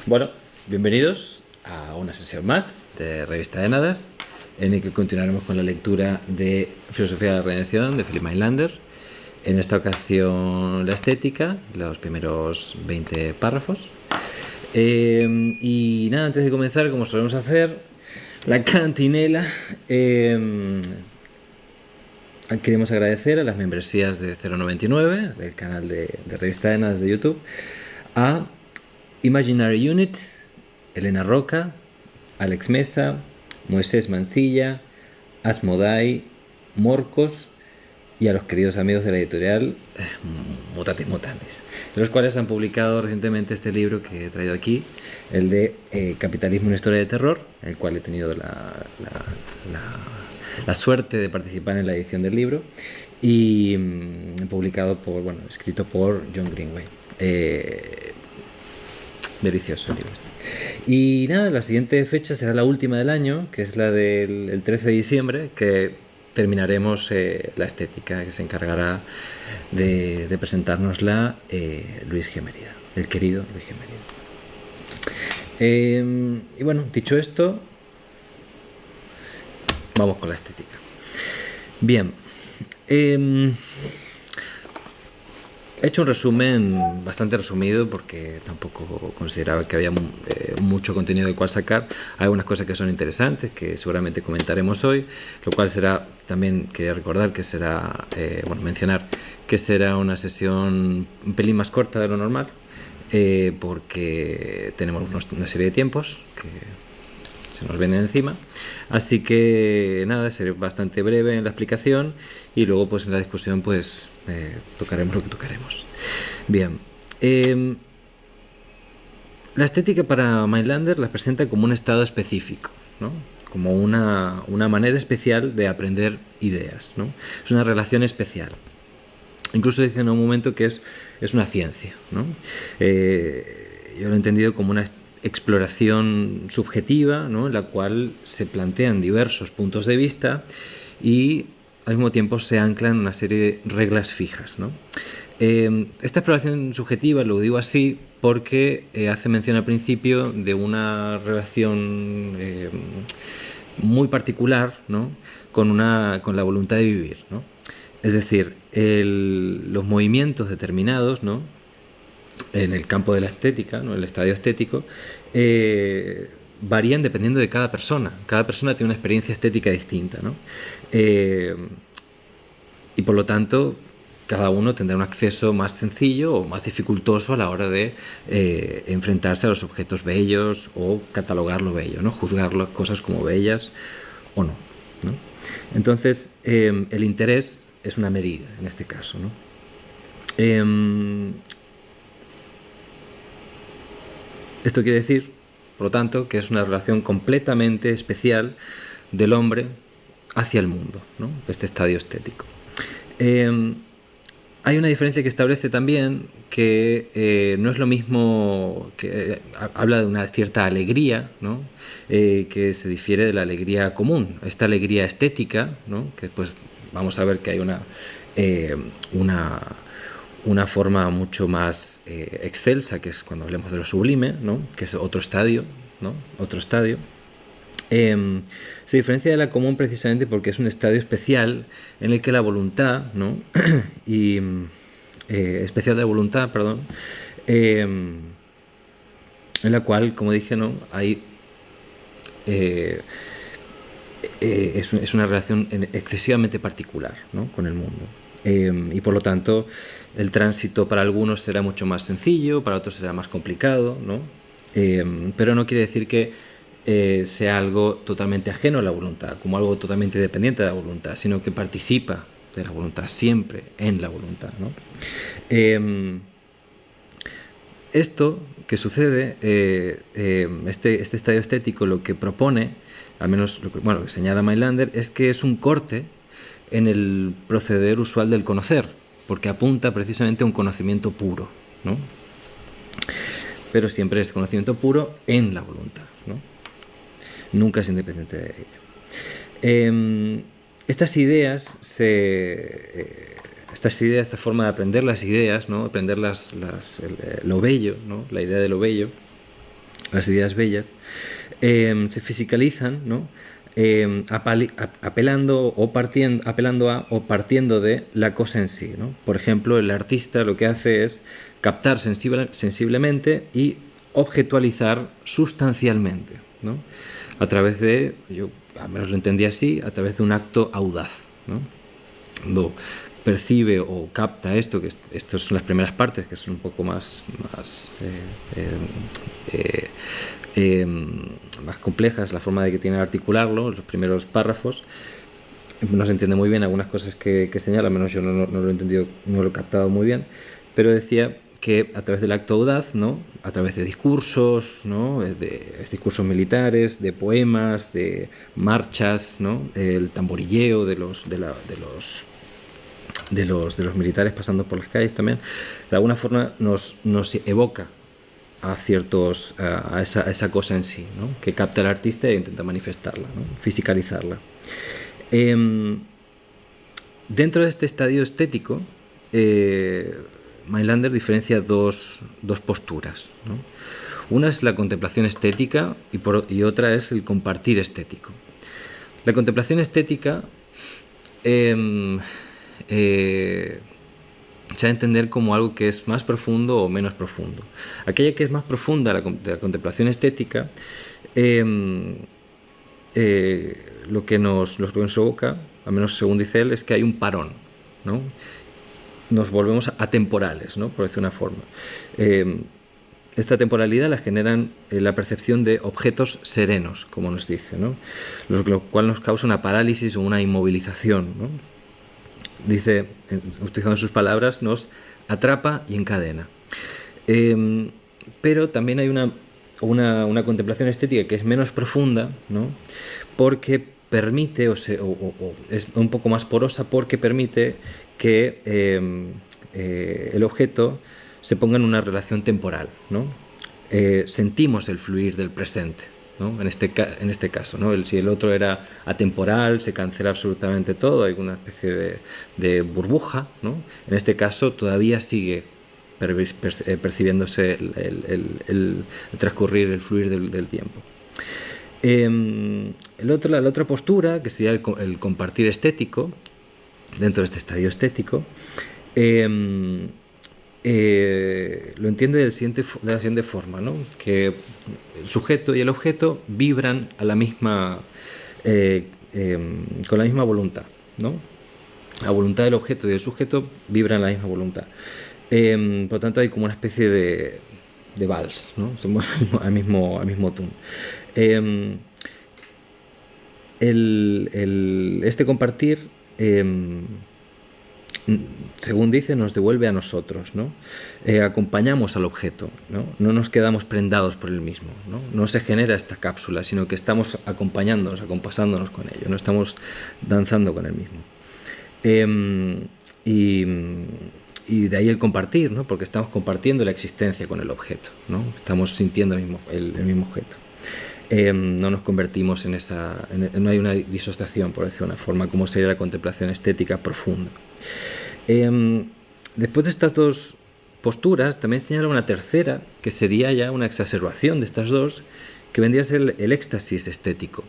Bueno, bienvenidos a una sesión más de Revista de Nadas, en el que continuaremos con la lectura de Filosofía de la Redención de Philip Mailander. En esta ocasión la estética, los primeros 20 párrafos. Y nada, antes de comenzar, como solemos hacer, la cantinela. Queremos agradecer a las membresías de 099 del canal de Revista de Nadas de YouTube, a Imaginary Unit, Elena Roca, Alex Meza, Moisés Mansilla, Asmodai, Morcos y a los queridos amigos de la editorial Mutatis Mutandis, de los cuales han publicado recientemente este libro que he traído aquí, el de Capitalismo, una historia de terror, en el cual he tenido la suerte de participar en la edición del libro, y publicado escrito por John Greenway. Delicioso libro. Y nada, la siguiente fecha será la última del año, que es la del 13 de diciembre, que terminaremos la estética, que se encargará de presentárnosla Luis G. Mérida, el querido Luis G. Mérida. Y bueno, dicho esto, vamos con la estética. Bien. He hecho un resumen bastante resumido porque tampoco consideraba que había mucho contenido del cual sacar. Hay algunas cosas que son interesantes que seguramente comentaremos hoy, lo cual será, también quería recordar que será, mencionar que será una sesión un pelín más corta de lo normal, porque tenemos una serie de tiempos que se nos vienen encima, así que nada, seré bastante breve en la explicación y luego pues en la discusión pues tocaremos lo que tocaremos. Bien, la estética para Mailander la presenta como un estado específico, ¿no? Como una manera especial de aprender ideas, ¿no? Es una relación especial. Incluso dice en un momento que es una ciencia, ¿no? Yo lo he entendido como una exploración subjetiva, ¿no? En la cual se plantean diversos puntos de vista y al mismo tiempo se anclan una serie de reglas fijas, ¿no? Esta exploración subjetiva, lo digo así porque hace mención al principio de una relación muy particular, ¿no? con la voluntad de vivir, ¿no? Es decir, los movimientos determinados, ¿no? En el campo de la estética, ¿no? El estadio estético, varían dependiendo de cada persona. Cada persona tiene una experiencia estética distinta, ¿no? Y por lo tanto, cada uno tendrá un acceso más sencillo o más dificultoso a la hora de enfrentarse a los objetos bellos o catalogar lo bello, ¿no? Juzgar las cosas como bellas o no, ¿no? Entonces, el interés es una medida en este caso, ¿no? Esto quiere decir, por lo tanto, que es una relación completamente especial del hombre hacia el mundo, ¿no? Este estadio estético. Hay una diferencia que establece también que no es lo mismo, que habla de una cierta alegría, ¿no? Que se difiere de la alegría común. Esta alegría estética, ¿no? Que pues vamos a ver que hay una forma mucho más excelsa, que es cuando hablemos de lo sublime, ¿no? Que es otro estadio, ¿no? Otro estadio. Se diferencia de la común precisamente porque es un estadio especial en el que la voluntad, ¿no? Especial de la voluntad, perdón, en la cual, como dije, ¿no? Hay es una relación excesivamente particular, ¿no? Con el mundo. Y por lo tanto el tránsito para algunos será mucho más sencillo, para otros será más complicado, ¿no? Pero no quiere decir que sea algo totalmente ajeno a la voluntad, como algo totalmente dependiente de la voluntad, sino que participa de la voluntad, siempre en la voluntad, ¿no? Esto que sucede, este estadio estético lo que propone, al menos lo que señala Mailander, es que es un corte en el proceder usual del conocer, porque apunta precisamente a un conocimiento puro, ¿no? Pero siempre es conocimiento puro en la voluntad, ¿no? Nunca es independiente de ella. Estas ideas, esta forma de aprender las ideas, ¿no? Aprender lo bello, ¿no? La idea de lo bello, las ideas bellas, se fisicalizan, ¿no? Apelando a o partiendo de la cosa en sí, ¿no? Por ejemplo, el artista lo que hace es captar sensiblemente y objetualizar sustancialmente, ¿no? A través de, yo al menos lo entendí así, a través de un acto audaz, ¿no? Cuando percibe o capta esto, que estas son las primeras partes, que son un poco más complejas, la forma de que tiene de articularlo, los primeros párrafos, no se entiende muy bien algunas cosas que señala, al menos yo no lo he entendido, no lo he captado muy bien, pero decía que a través del acto audaz, ¿no? A través de discursos, ¿no? De discursos militares, de poemas, de marchas, ¿no? El tamborilleo de los militares pasando por las calles también, de alguna forma nos evoca a esa cosa en sí, ¿no? Que capta el artista e intenta manifestarla, ¿no? Fisicalizarla. Dentro de este estadio estético, Mailander diferencia dos posturas, ¿no? Una es la contemplación estética y otra es el compartir estético. La contemplación estética se ha de entender como algo que es más profundo o menos profundo. Aquella que es más profunda, la contemplación estética, lo que nos evoca, al menos según dice él, es que hay un parón, ¿no? Nos volvemos atemporales, ¿no? Por decir una forma. Esta temporalidad la generan la percepción de objetos serenos, como nos dice, ¿no? Lo cual nos causa una parálisis o una inmovilización, ¿no? Dice, utilizando sus palabras, nos atrapa y encadena. Pero también hay una contemplación estética que es menos profunda, ¿no? Porque permite, o es un poco más porosa, porque permite que el objeto se ponga en una relación temporal, ¿no? Sentimos el fluir del presente, ¿no? En este caso, ¿no? Si el otro era atemporal, se cancela absolutamente todo, hay una especie de burbuja, ¿no? En este caso todavía sigue percibiéndose el transcurrir, el fluir del tiempo. La otra postura, que sería el compartir estético, dentro de este estadio estético, lo entiende de la siguiente forma, ¿no? Que el sujeto y el objeto vibran a la misma, con la misma voluntad, ¿no? La voluntad del objeto y del sujeto vibran a la misma voluntad. Por lo tanto, hay como una especie de vals, ¿no? Se mueve al mismo tune. Este compartir, según dice, nos devuelve a nosotros, ¿no? Acompañamos al objeto, ¿no? No nos quedamos prendados por el mismo, ¿no? No se genera esta cápsula, sino que estamos acompañándonos, acompasándonos con ello, no estamos danzando con el mismo. Y de ahí el compartir, ¿no? Porque estamos compartiendo la existencia con el objeto, ¿no? Estamos sintiendo el mismo objeto. No nos convertimos no hay una disociación, por decirlo de una forma, como sería la contemplación estética profunda. Después de estas dos posturas, también señala una tercera, que sería ya una exacerbación de estas dos, que vendría a ser el éxtasis estético.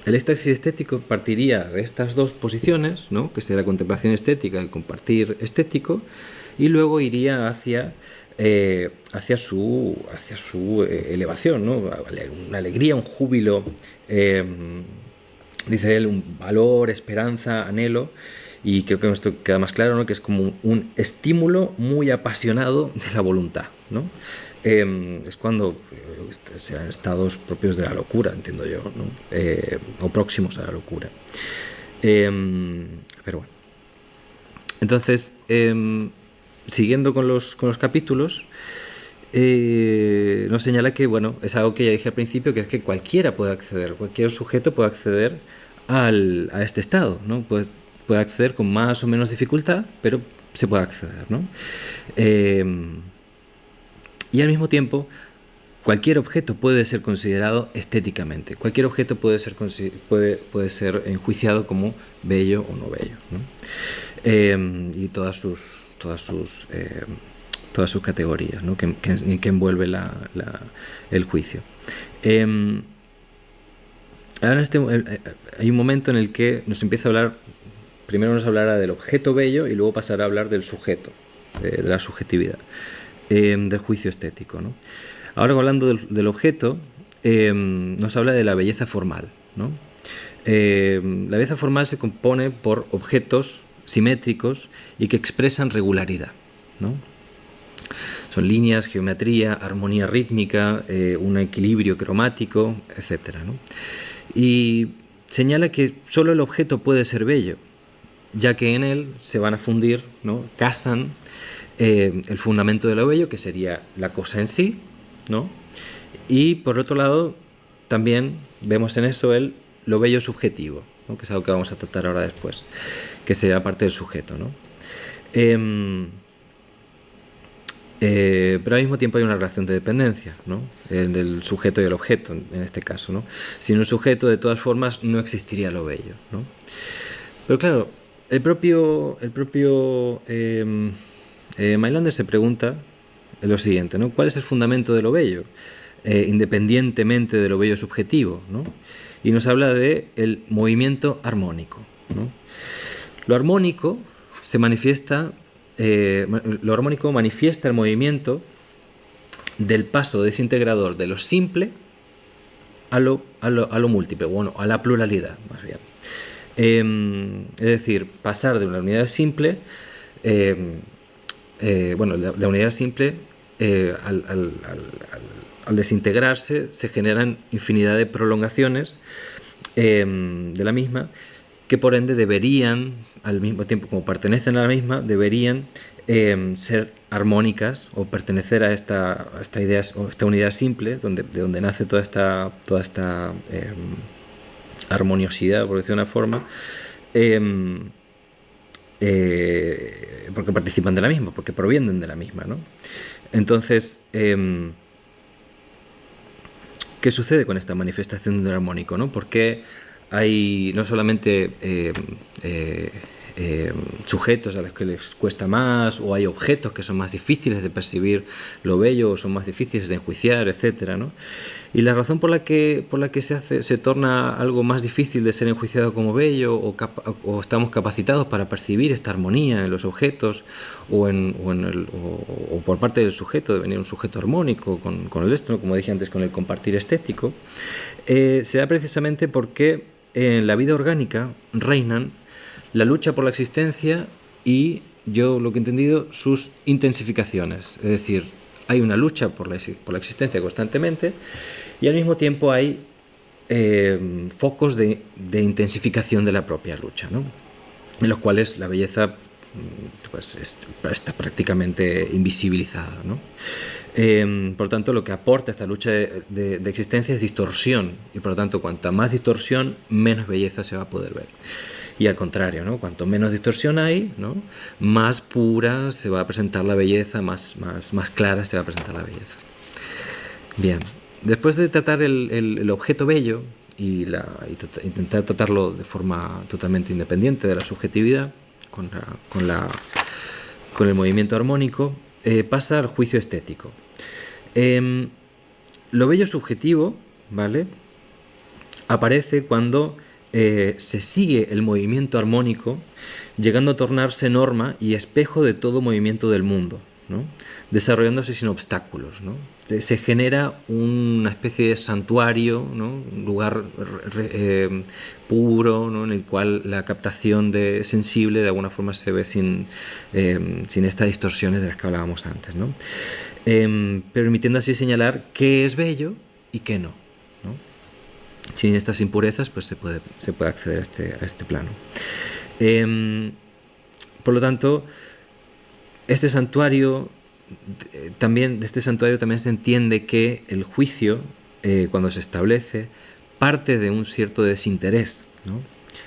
El éxtasis estético partiría de estas dos posiciones, ¿no? Que sería la contemplación estética, el compartir estético, y luego iría hacia su elevación, ¿no? Una alegría, un júbilo, dice él, un valor, esperanza, anhelo, y creo que esto queda más claro, ¿no? Que es como un estímulo muy apasionado de la voluntad, ¿no? Es cuando sean estados propios de la locura, entiendo yo, ¿no? O próximos a la locura. Pero bueno. Entonces, siguiendo con los capítulos, nos señala que, bueno, es algo que ya dije al principio, que es que cualquiera puede acceder, cualquier sujeto puede acceder a este estado, ¿no? Puede acceder con más o menos dificultad, pero se puede acceder, ¿no? Y al mismo tiempo, cualquier objeto puede ser considerado estéticamente. Cualquier objeto puede ser enjuiciado como bello o no bello, ¿no? Y todas sus todas sus categorías, ¿no? que envuelve el juicio. Ahora hay un momento en el que nos empieza a hablar, primero nos hablará del objeto bello y luego pasará a hablar del sujeto, de la subjetividad, del juicio estético, ¿no? Ahora, hablando del objeto, nos habla de la belleza formal, ¿no? La belleza formal se compone por objetos simétricos y que expresan regularidad, ¿no? Son líneas, geometría, armonía rítmica, un equilibrio cromático, etc., ¿no? Y señala que solo el objeto puede ser bello, ya que en él se van a fundir, ¿no? Casan el fundamento de lo bello, que sería la cosa en sí, ¿no? Y por otro lado, también vemos en eso lo bello subjetivo, ¿no? Que es algo que vamos a tratar ahora después, que será parte del sujeto, ¿no? Pero al mismo tiempo hay una relación de dependencia, ¿no? Del sujeto y el objeto, en este caso, ¿no? Sin un sujeto, de todas formas, no existiría lo bello, ¿no? Pero claro, el propio Mailander se pregunta lo siguiente, ¿no? ¿Cuál es el fundamento de lo bello? Independientemente de lo bello subjetivo, ¿no? Y nos habla de el movimiento armónico, ¿no? Lo armónico se manifiesta, lo armónico manifiesta el movimiento del paso desintegrador de lo simple a lo múltiple, bueno, a la pluralidad, más bien. Es decir, pasar de una unidad simple, la unidad simple al desintegrarse se generan infinidad de prolongaciones de la misma, que por ende deberían, al mismo tiempo como pertenecen a la misma, deberían ser armónicas o pertenecer a esta idea o esta unidad simple, de donde nace toda esta armoniosidad, por decirlo de una forma, porque participan de la misma, porque provienen de la misma, ¿no? Entonces, ¿qué sucede con esta manifestación de un armónico, ¿no? Porque hay no solamente sujetos a los que les cuesta más, o hay objetos que son más difíciles de percibir lo bello, o son más difíciles de enjuiciar, etcétera, ¿no? Y la razón por la que se torna algo más difícil de ser enjuiciado como bello, o estamos capacitados para percibir esta armonía en los objetos, o por parte del sujeto, de venir un sujeto armónico con el esto, ¿no? Como dije antes, con el compartir estético, se da precisamente porque en la vida orgánica reinan la lucha por la existencia y, yo lo que he entendido, sus intensificaciones. Es decir, hay una lucha por la existencia constantemente, y al mismo tiempo hay focos de intensificación de la propia lucha, ¿no? En los cuales la belleza pues está prácticamente invisibilizada, ¿no? Por lo tanto, lo que aporta esta lucha de existencia es distorsión, y por lo tanto, cuanta más distorsión, menos belleza se va a poder ver. Y al contrario, ¿no? Cuanto menos distorsión hay, ¿no? Más pura se va a presentar la belleza, más clara se va a presentar la belleza. Bien, después de tratar el objeto bello y intentar tratarlo de forma totalmente independiente de la subjetividad, con el movimiento armónico, pasa al juicio estético. Lo bello subjetivo, ¿vale?, aparece cuando se sigue el movimiento armónico, llegando a tornarse norma y espejo de todo movimiento del mundo, ¿no? Desarrollándose sin obstáculos, ¿no? Se genera una especie de santuario, ¿no? Un lugar puro, ¿no? En el cual la captación sensible de alguna forma se ve sin estas distorsiones de las que hablábamos antes, ¿no? Permitiendo así señalar qué es bello y qué no, ¿no? Sin estas impurezas, pues se puede acceder a este plano. Por lo tanto, este santuario también se entiende que el juicio, cuando se establece, parte de un cierto desinterés, ¿no?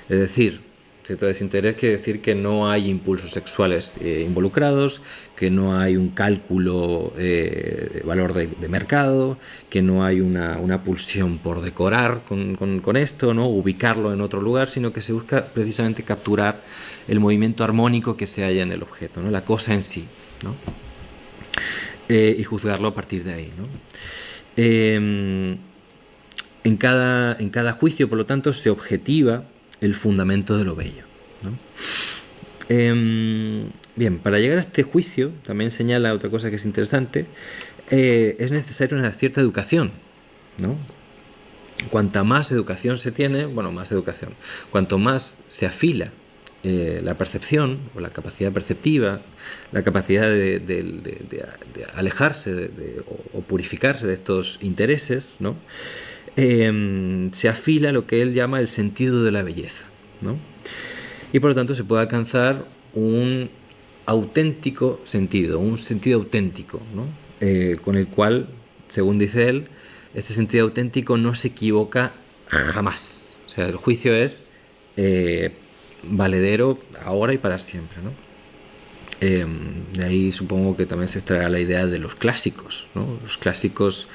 Es decir, cierto desinterés quiere decir que no hay impulsos sexuales involucrados, que no hay un cálculo de valor de mercado, que no hay una pulsión por decorar con esto, ¿no? Ubicarlo en otro lugar, sino que se busca precisamente capturar el movimiento armónico que se halla en el objeto, ¿no? La cosa en sí, ¿no? y juzgarlo a partir de ahí, ¿no? En cada juicio, por lo tanto, se objetiva el fundamento de lo bello, ¿no? Bien, para llegar a este juicio, también señala otra cosa que es interesante, es necesaria una cierta educación, ¿no? Cuanta más educación se tiene, cuanto más se afila la percepción o la capacidad perceptiva, la capacidad de alejarse o purificarse de estos intereses, ¿no? Se afila lo que él llama el sentido de la belleza, ¿no? Y por lo tanto se puede alcanzar un auténtico sentido, un sentido auténtico, ¿no? Con el cual, según dice él, este sentido auténtico no se equivoca jamás. O sea, el juicio es valedero ahora y para siempre, ¿no? De ahí supongo que también se extraerá la idea de los clásicos, ¿no? Los clásicos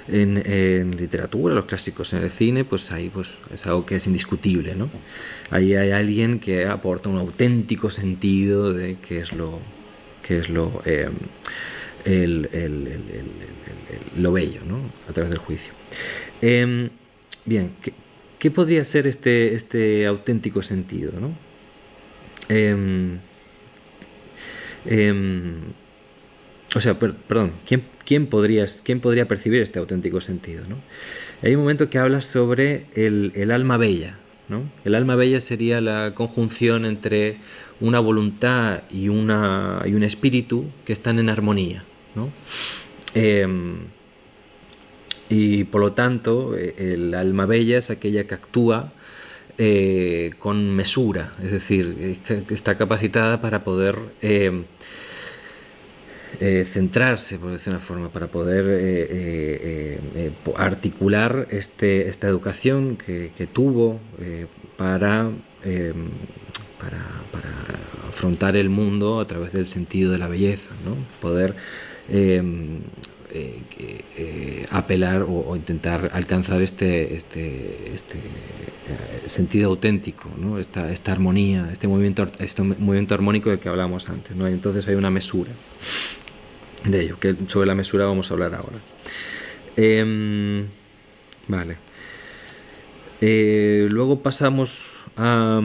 en literatura, los clásicos en el cine, pues ahí pues es algo que es indiscutible, ¿no? Ahí hay alguien que aporta un auténtico sentido de qué es lo lo bello, ¿no? A través del juicio. Bien, ¿qué podría ser este auténtico sentido, ¿no? Perdón, ¿quién podría percibir este auténtico sentido, ¿no? Hay un momento que habla sobre el alma bella, ¿no? El alma bella sería la conjunción entre una voluntad y un espíritu que están en armonía, ¿no? Y por lo tanto, el alma bella es aquella que actúa con mesura, es decir, que está capacitada para poder centrarse, por decir una forma, para poder articular esta educación que tuvo para afrontar el mundo a través del sentido de la belleza, ¿no? Poder apelar o intentar alcanzar este sentido auténtico, ¿no? Esta armonía, este movimiento armónico del que hablábamos antes, ¿no? Entonces hay una mesura de ello, que sobre la mesura vamos a hablar ahora. Vale. Luego pasamos a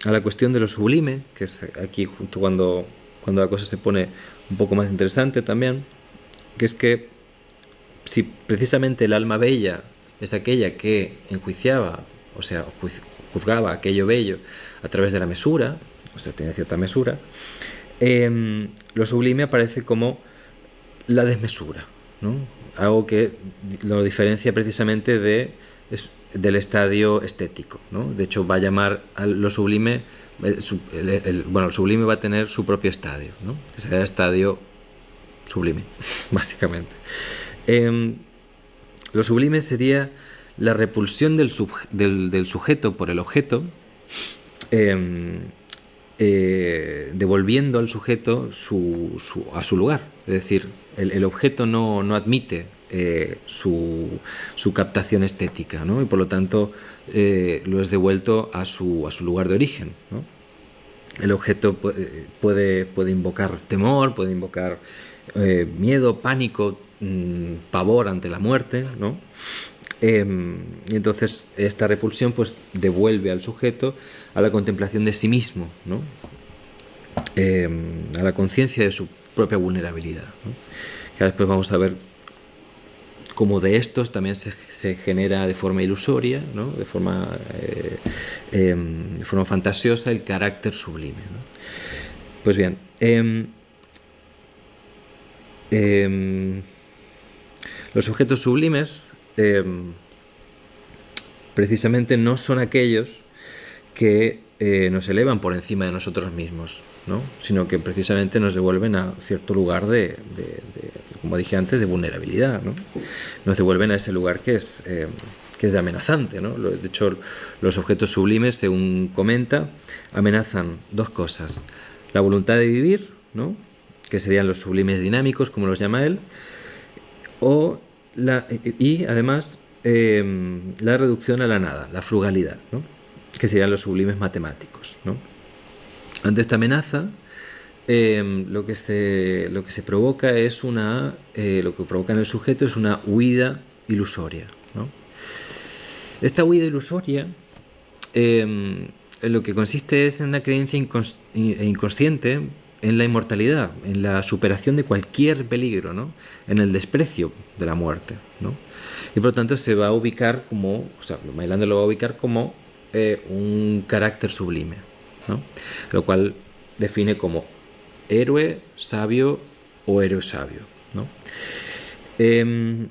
la cuestión de lo sublime, que es aquí justo cuando la cosa se pone un poco más interesante también, que es que si precisamente el alma bella es aquella que enjuiciaba, o sea, juzgaba aquello bello a través de la mesura, o sea, tiene cierta mesura, lo sublime aparece como la desmesura, ¿no? Algo que lo diferencia precisamente del estadio estético, ¿no? De hecho, va a llamar a lo sublime, lo sublime va a tener su propio estadio, ¿no? Que será el estadio sublime, básicamente. Lo sublime sería la repulsión del sujeto por el objeto, devolviendo al sujeto a su lugar. Es decir, el objeto no admite su captación estética, ¿no? Y por lo tanto lo es devuelto a su lugar de origen, ¿no? El objeto puede invocar temor, puede invocar miedo, pánico, pavor ante la muerte, ¿no? Y entonces esta repulsión pues devuelve al sujeto a la contemplación de sí mismo, ¿no? A la conciencia de su propia vulnerabilidad, ¿no? Que después vamos a ver cómo de estos también se genera de forma ilusoria, ¿no? de forma fantasiosa el carácter sublime, ¿no? Pues bien, los objetos sublimes precisamente no son aquellos que nos elevan por encima de nosotros mismos, ¿no? Sino que precisamente nos devuelven a cierto lugar como dije antes, de vulnerabilidad, ¿no? Nos devuelven a ese lugar que es de amenazante, ¿no? De hecho, los objetos sublimes, según comenta, amenazan dos cosas: la voluntad de vivir, ¿no? Que serían los sublimes dinámicos, como los llama él, y además la reducción a la nada, la frugalidad, ¿no? Que serían los sublimes matemáticos, ¿no? Ante esta amenaza, lo que se provoca es lo que provoca en el sujeto es una huida ilusoria, ¿no? Esta huida ilusoria lo que consiste es en una creencia inconsciente en la inmortalidad, en la superación de cualquier peligro, ¿no? En el desprecio de la muerte, ¿no? Y por lo tanto se va a ubicar como, o sea, Mailander lo va a ubicar como un carácter sublime, ¿no? Lo cual define como héroe sabio o héroe sabio, ¿no? El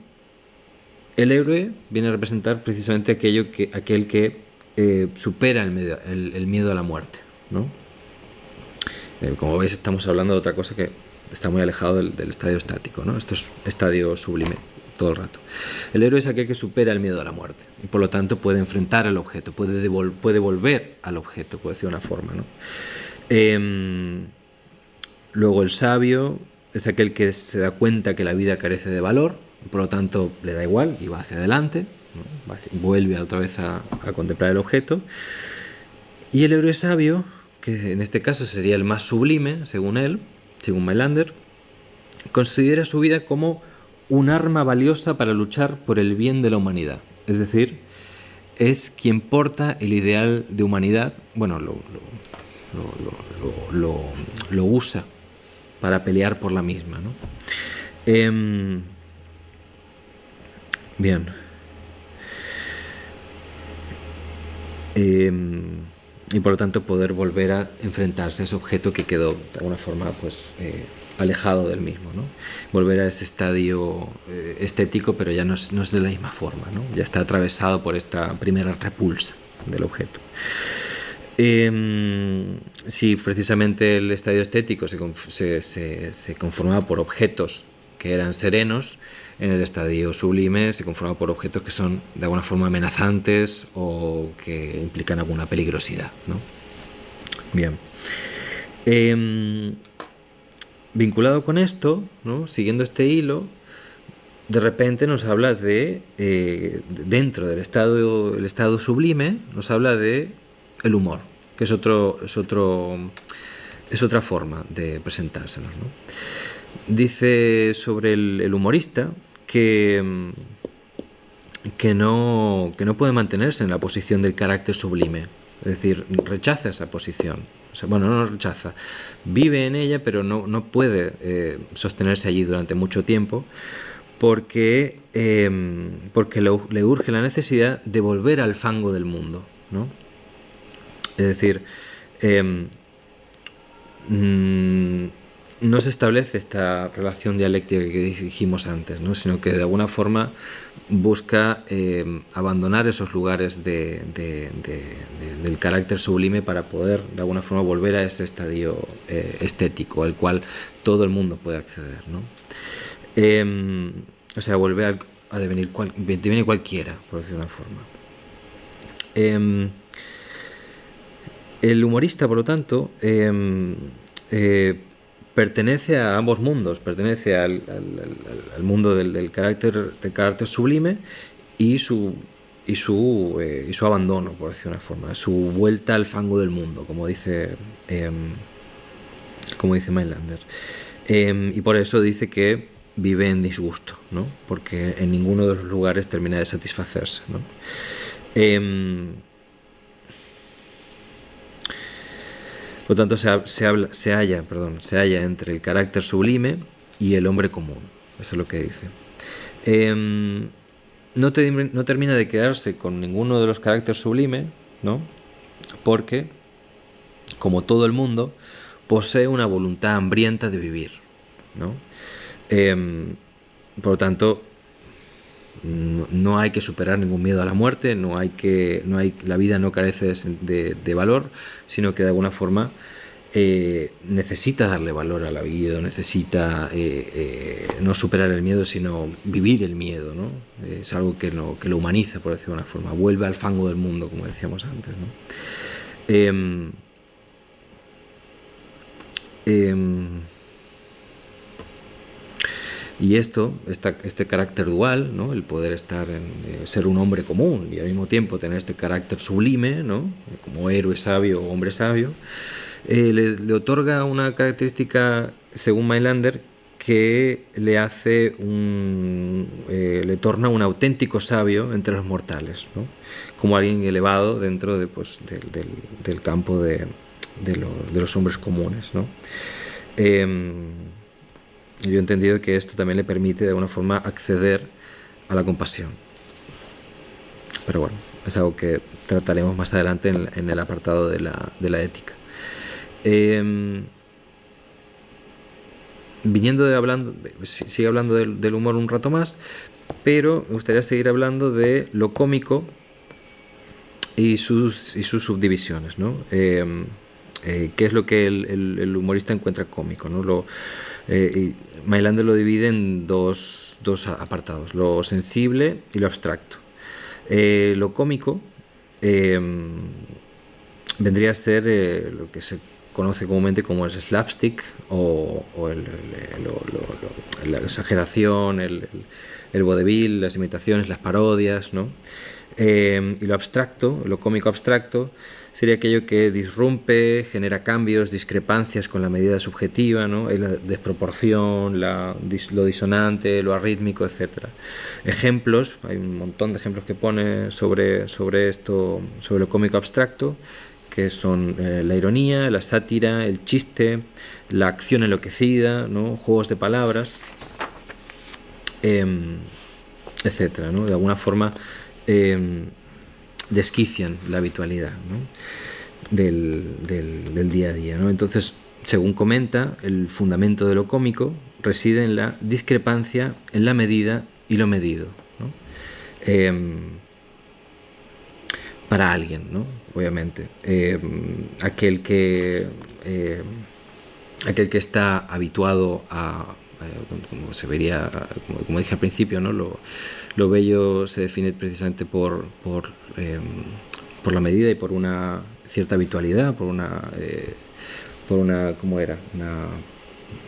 héroe viene a representar precisamente aquel que supera el miedo a la muerte, ¿no? Como veis, estamos hablando de otra cosa que está muy alejado del estadio estático, ¿no? Esto es estadio sublime todo el rato. El héroe es aquel que supera el miedo a la muerte y por lo tanto puede enfrentar al objeto, puede volver al objeto, por decir una forma, ¿no? Luego el sabio es aquel que se da cuenta que la vida carece de valor, por lo tanto le da igual y va hacia adelante, ¿no? Vuelve otra vez a contemplar el objeto. Y el héroe sabio, que en este caso sería el más sublime, según él, según Mailander, considera su vida como un arma valiosa para luchar por el bien de la humanidad. Es decir, es quien porta el ideal de humanidad, bueno, lo usa para pelear por la misma, ¿no? Bien. Y por lo tanto poder volver a enfrentarse a ese objeto que quedó de alguna forma pues alejado del mismo, ¿no? Volver a ese estadio estético, pero ya no es de la misma forma, ¿no? Ya está atravesado por esta primera repulsa del objeto. Si precisamente el estadio estético se conformaba por objetos que eran serenos, en el estadio sublime se conforma por objetos que son de alguna forma amenazantes o que implican alguna peligrosidad, ¿no? Bien. Vinculado con esto, ¿no? Siguiendo este hilo, de repente nos habla de dentro del estado sublime, nos habla de el humor, que es otra forma de presentársenos, ¿no? Dice sobre el humorista que no puede mantenerse en la posición del carácter sublime, es decir, rechaza esa posición. O sea, bueno, no rechaza, vive en ella, pero no puede sostenerse allí durante mucho tiempo porque le urge la necesidad de volver al fango del mundo, ¿no? Es decir, no se establece esta relación dialéctica que dijimos antes, ¿no? Sino que de alguna forma busca abandonar esos lugares del carácter sublime para poder de alguna forma volver a ese estadio estético al cual todo el mundo puede acceder, ¿no? O sea, volver a devenir cualquiera, por decirlo de una forma. El humorista, por lo tanto, pertenece a ambos mundos, pertenece al mundo del carácter sublime y su abandono, por decir una forma, su vuelta al fango del mundo, como dice Mailander. Y por eso dice que vive en disgusto, ¿no? Porque en ninguno de los lugares termina de satisfacerse, ¿no? Por lo tanto, se halla entre el carácter sublime y el hombre común. Eso es lo que dice. No termina de quedarse con ninguno de los caracteres sublimes, ¿no? Porque, como todo el mundo, posee una voluntad hambrienta de vivir, ¿no? Por lo tanto, no hay que superar ningún miedo a la muerte, la vida no carece de valor, sino que de alguna forma necesita darle valor a la vida, necesita no superar el miedo, sino vivir el miedo, ¿no? Es algo que lo humaniza, por decirlo de una forma, vuelve al fango del mundo, como decíamos antes, ¿no? Y este carácter dual, ¿no? El poder ser un hombre común y al mismo tiempo tener este carácter sublime, ¿no? Como héroe sabio o hombre sabio, le otorga una característica, según Mailander, que le torna un auténtico sabio entre los mortales, ¿no? Como alguien elevado dentro del campo de los hombres comunes, ¿no? Yo he entendido que esto también le permite de alguna forma acceder a la compasión. Pero bueno, es algo que trataremos más adelante en el apartado de la ética. Sigue hablando del humor un rato más, pero me gustaría seguir hablando de lo cómico y sus subdivisiones, ¿no? ¿Qué es lo que el humorista encuentra cómico, ¿no? Mailander lo divide en dos apartados, lo sensible y lo abstracto. Lo cómico vendría a ser lo que se conoce comúnmente como el slapstick o la exageración, el vodevil, las imitaciones, las parodias, ¿no? Y lo abstracto, lo cómico abstracto, sería aquello que disrumpe, genera cambios, discrepancias con la medida subjetiva, ¿no? La desproporción, lo disonante, lo arrítmico, etc. Ejemplos, hay un montón de ejemplos que pone sobre esto, sobre lo cómico abstracto, que son la ironía, la sátira, el chiste, la acción enloquecida, ¿no? Juegos de palabras, etcétera, ¿no? De alguna forma desquician la habitualidad, ¿no? del día a día, ¿no? Entonces, según comenta, el fundamento de lo cómico reside en la discrepancia en la medida y lo medido, ¿no? Para alguien, ¿no? Obviamente, aquel que está habituado como se vería, como dije al principio, ¿no? Lo bello se define precisamente por la medida y por una cierta habitualidad, por una ¿cómo era?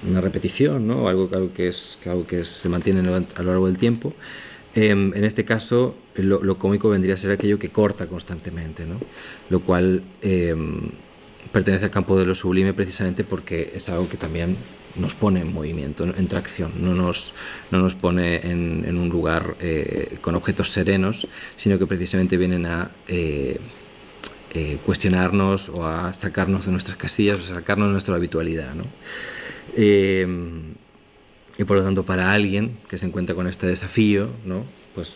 Una repetición, ¿no? Algo que se mantiene a lo largo del tiempo. En este caso, lo cómico vendría a ser aquello que corta constantemente, ¿no? Lo cual pertenece al campo de lo sublime precisamente porque es algo que también nos pone en movimiento, en tracción, no nos pone en un lugar con objetos serenos, sino que precisamente vienen a cuestionarnos o a sacarnos de nuestras casillas, o a sacarnos de nuestra habitualidad, ¿no? Y por lo tanto, para alguien que se encuentra con este desafío, ¿no? Pues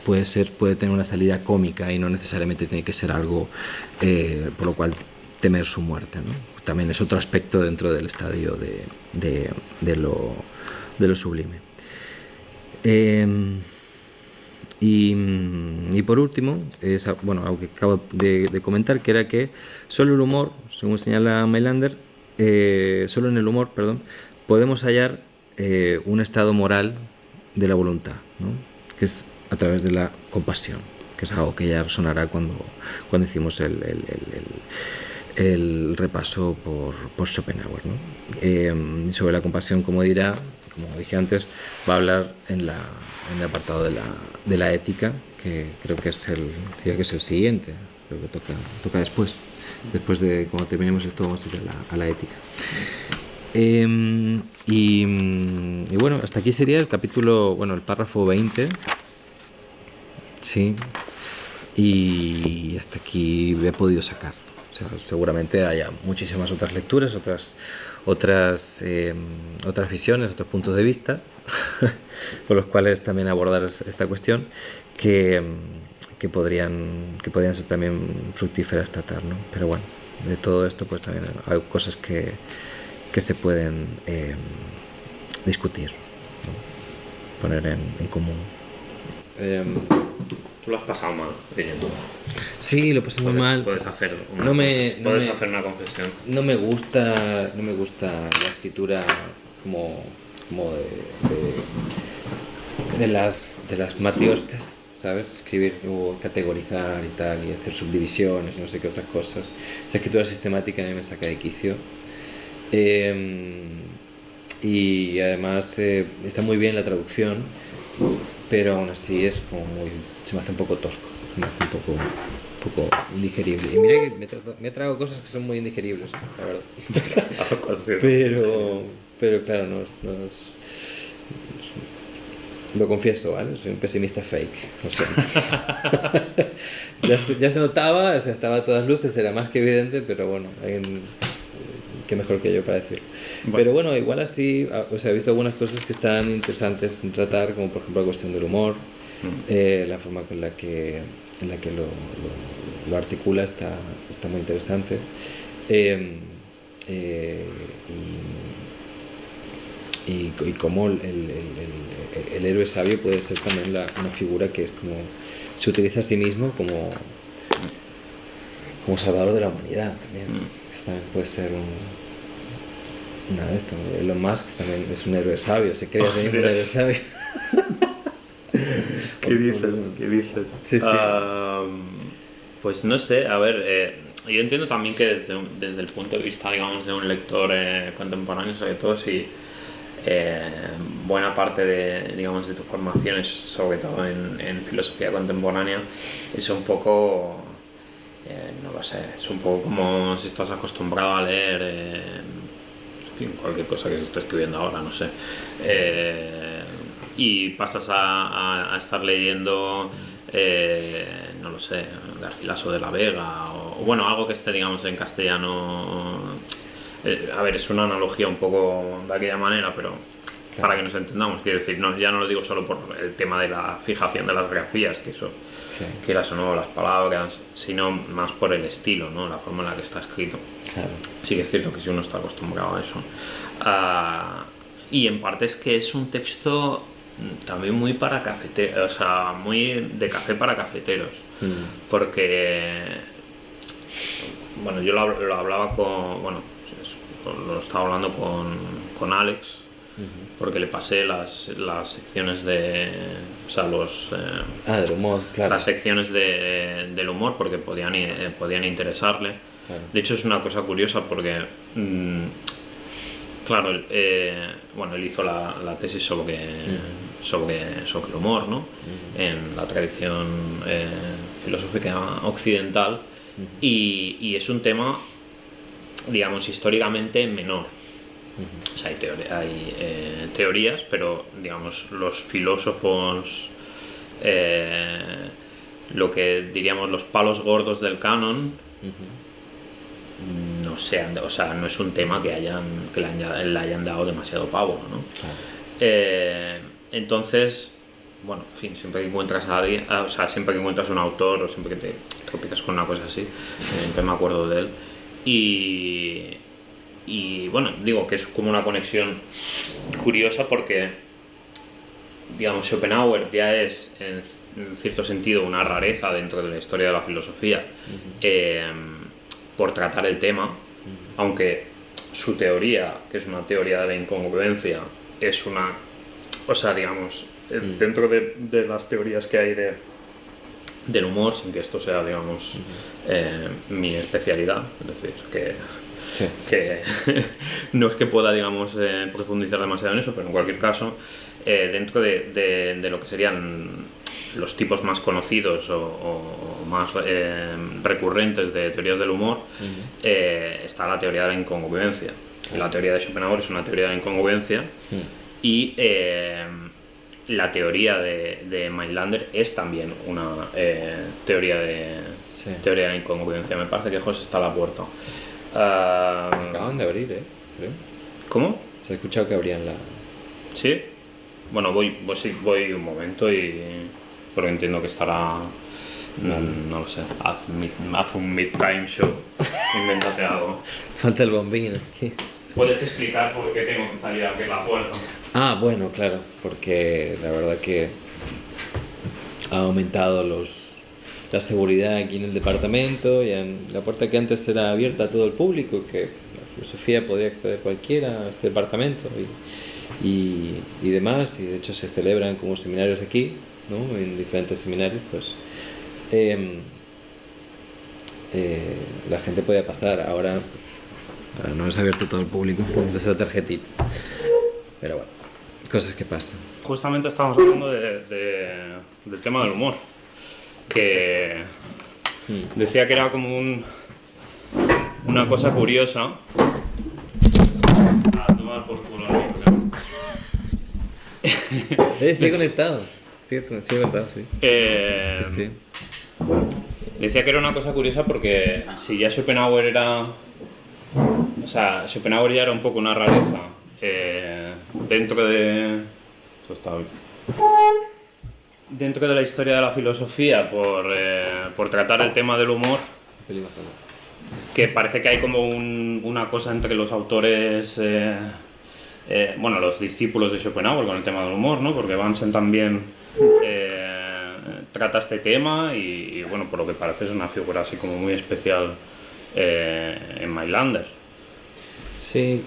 puede tener una salida cómica y no necesariamente tiene que ser algo por lo cual temer su muerte, ¿no? También es otro aspecto dentro del estadio de lo sublime. Y por último, algo que acabo de comentar, que era que solo el humor, según señala Mailander, solo en el humor, podemos hallar un estado moral de la voluntad, ¿no? Que es a través de la compasión, que es algo que ya resonará cuando hicimos el repaso por Schopenhauer, ¿no? Sobre la compasión, como dije antes, va a hablar en el apartado de la ética, que creo que es el siguiente, creo que toca después de cuando terminemos esto vamos a ir a la ética. Y bueno, hasta aquí sería el capítulo, el párrafo 20. Sí. Y hasta aquí he podido sacar. O sea, seguramente haya muchísimas otras lecturas, otras visiones, otros puntos de vista por los cuales también abordar esta cuestión que podrían ser también fructíferas tratar, ¿no? Pero bueno, de todo esto pues también hay cosas que se pueden discutir, ¿no? Poner en común. Tú lo has pasado mal leyendo. Sí, lo pasé muy mal. Puedes hacer hacer una confesión. No me gusta la escritura como de las matrioscas, ¿sabes? Escribir o categorizar y tal, y hacer subdivisiones y no sé qué otras cosas. Esa escritura sistemática a mí me saca de quicio. y además está muy bien la traducción, pero aún así es como se me hace un poco tosco, se me hace un poco indigerible. Y mira que me he tragado cosas que son muy indigeribles, la verdad. pero claro, lo confieso, ¿vale? Soy un pesimista fake, o sea, ya se notaba, o sea, estaba a todas luces, era más que evidente, pero bueno, qué mejor que yo para decirlo. Bueno. Pero bueno, igual así, o sea, he visto algunas cosas que están interesantes en tratar, como por ejemplo la cuestión del humor, la forma con la que lo articula está muy interesante. Y cómo el héroe sabio puede ser también una figura que es como se utiliza a sí mismo como salvador de la humanidad también. También puede ser nada de esto. Elon Musk también es un héroe sabio, se cree un héroe sabio. ¿Qué dices? Sí. Pues no sé, a ver, yo entiendo también que desde el punto de vista, digamos, de un lector contemporáneo, sobre todo si buena parte de tu formación es sobre todo en filosofía contemporánea, es un poco, no lo sé, es un poco como si estás acostumbrado a leer, en fin, cualquier cosa que se esté escribiendo ahora, no sé, y pasas a estar leyendo, no lo sé, Garcilaso de la Vega o bueno, algo que esté, digamos, en castellano. A ver, es una analogía un poco de aquella manera, pero claro, para que nos entendamos, quiero decir, ya no lo digo solo por el tema de la fijación de las grafías, que eso, quieras o no, las palabras, sino más por el estilo, ¿no? La forma en la que está escrito. Claro. Sí que es cierto que si uno está acostumbrado a eso. Y en parte es que es un texto también muy para cafeteros, o sea, muy de café para cafeteros, porque, bueno, yo lo hablaba lo estaba hablando con Alex, porque le pasé las secciones del humor, claro. Las secciones del humor, porque podían interesarle. Claro. De hecho, es una cosa curiosa porque claro, él hizo la tesis sobre el humor, ¿no? En la tradición filosófica occidental, y es un tema, digamos, históricamente menor. O sea, hay teorías, pero, digamos, los filósofos, lo que diríamos los palos gordos del canon, no es un tema que le hayan dado demasiado pavo, ¿no? Claro. Entonces, bueno, en fin, siempre que encuentras a alguien, siempre que encuentras un autor o siempre que te tropiezas con una cosa así, siempre me acuerdo de él. Y bueno, digo que es como una conexión curiosa porque, digamos, Schopenhauer ya es en cierto sentido una rareza dentro de la historia de la filosofía, por tratar el tema, aunque su teoría, que es una teoría de la incongruencia, es una, o sea, digamos, dentro de las teorías que hay del humor, sin que esto sea, digamos, mi especialidad, es decir, que no es que pueda, digamos, profundizar demasiado en eso, pero en cualquier caso, dentro de lo que serían los tipos más conocidos o más recurrentes de teorías del humor, está la teoría de la incongruencia. La teoría de Schopenhauer es una teoría de la incongruencia, y la teoría de Mailander es también una teoría de la incongruencia. Me parece que José está a la puerta. Acaban de abrir, creo. ¿Cómo? Se ha escuchado que abrían la... ¿Sí? Bueno, voy un momento porque entiendo que estará... No lo sé, haz un mid-time show, invéntate algo. Falta el bombín aquí. ¿Puedes explicar por qué tengo que salir a abrir la puerta? Bueno, claro, porque la verdad que ha aumentado la seguridad aquí en el departamento, y en la puerta que antes era abierta a todo el público, que la filosofía podía acceder cualquiera a este departamento y demás, y de hecho se celebran como seminarios aquí, ¿no? En diferentes seminarios, pues la gente podía pasar. Ahora no es abierto a todo el público, entonces la tarjetita. Pero bueno, cosas que pasan. Justamente estábamos hablando del tema del humor, que decía que era como una cosa curiosa. A tomar por culo al micro. Estoy conectado. Sí, conectado, sí. Sí. Decía que era una cosa curiosa porque si ya Schopenhauer era... O sea, Schopenhauer ya era un poco una rareza dentro de... Eso está bien. Dentro de la historia de la filosofía por tratar el tema del humor, que parece que hay como una cosa entre los autores, bueno, los discípulos de Schopenhauer con el tema del humor, ¿no? Porque Bunsen también trata este tema y, bueno, por lo que parece es una figura así como muy especial en Mailander. Sí,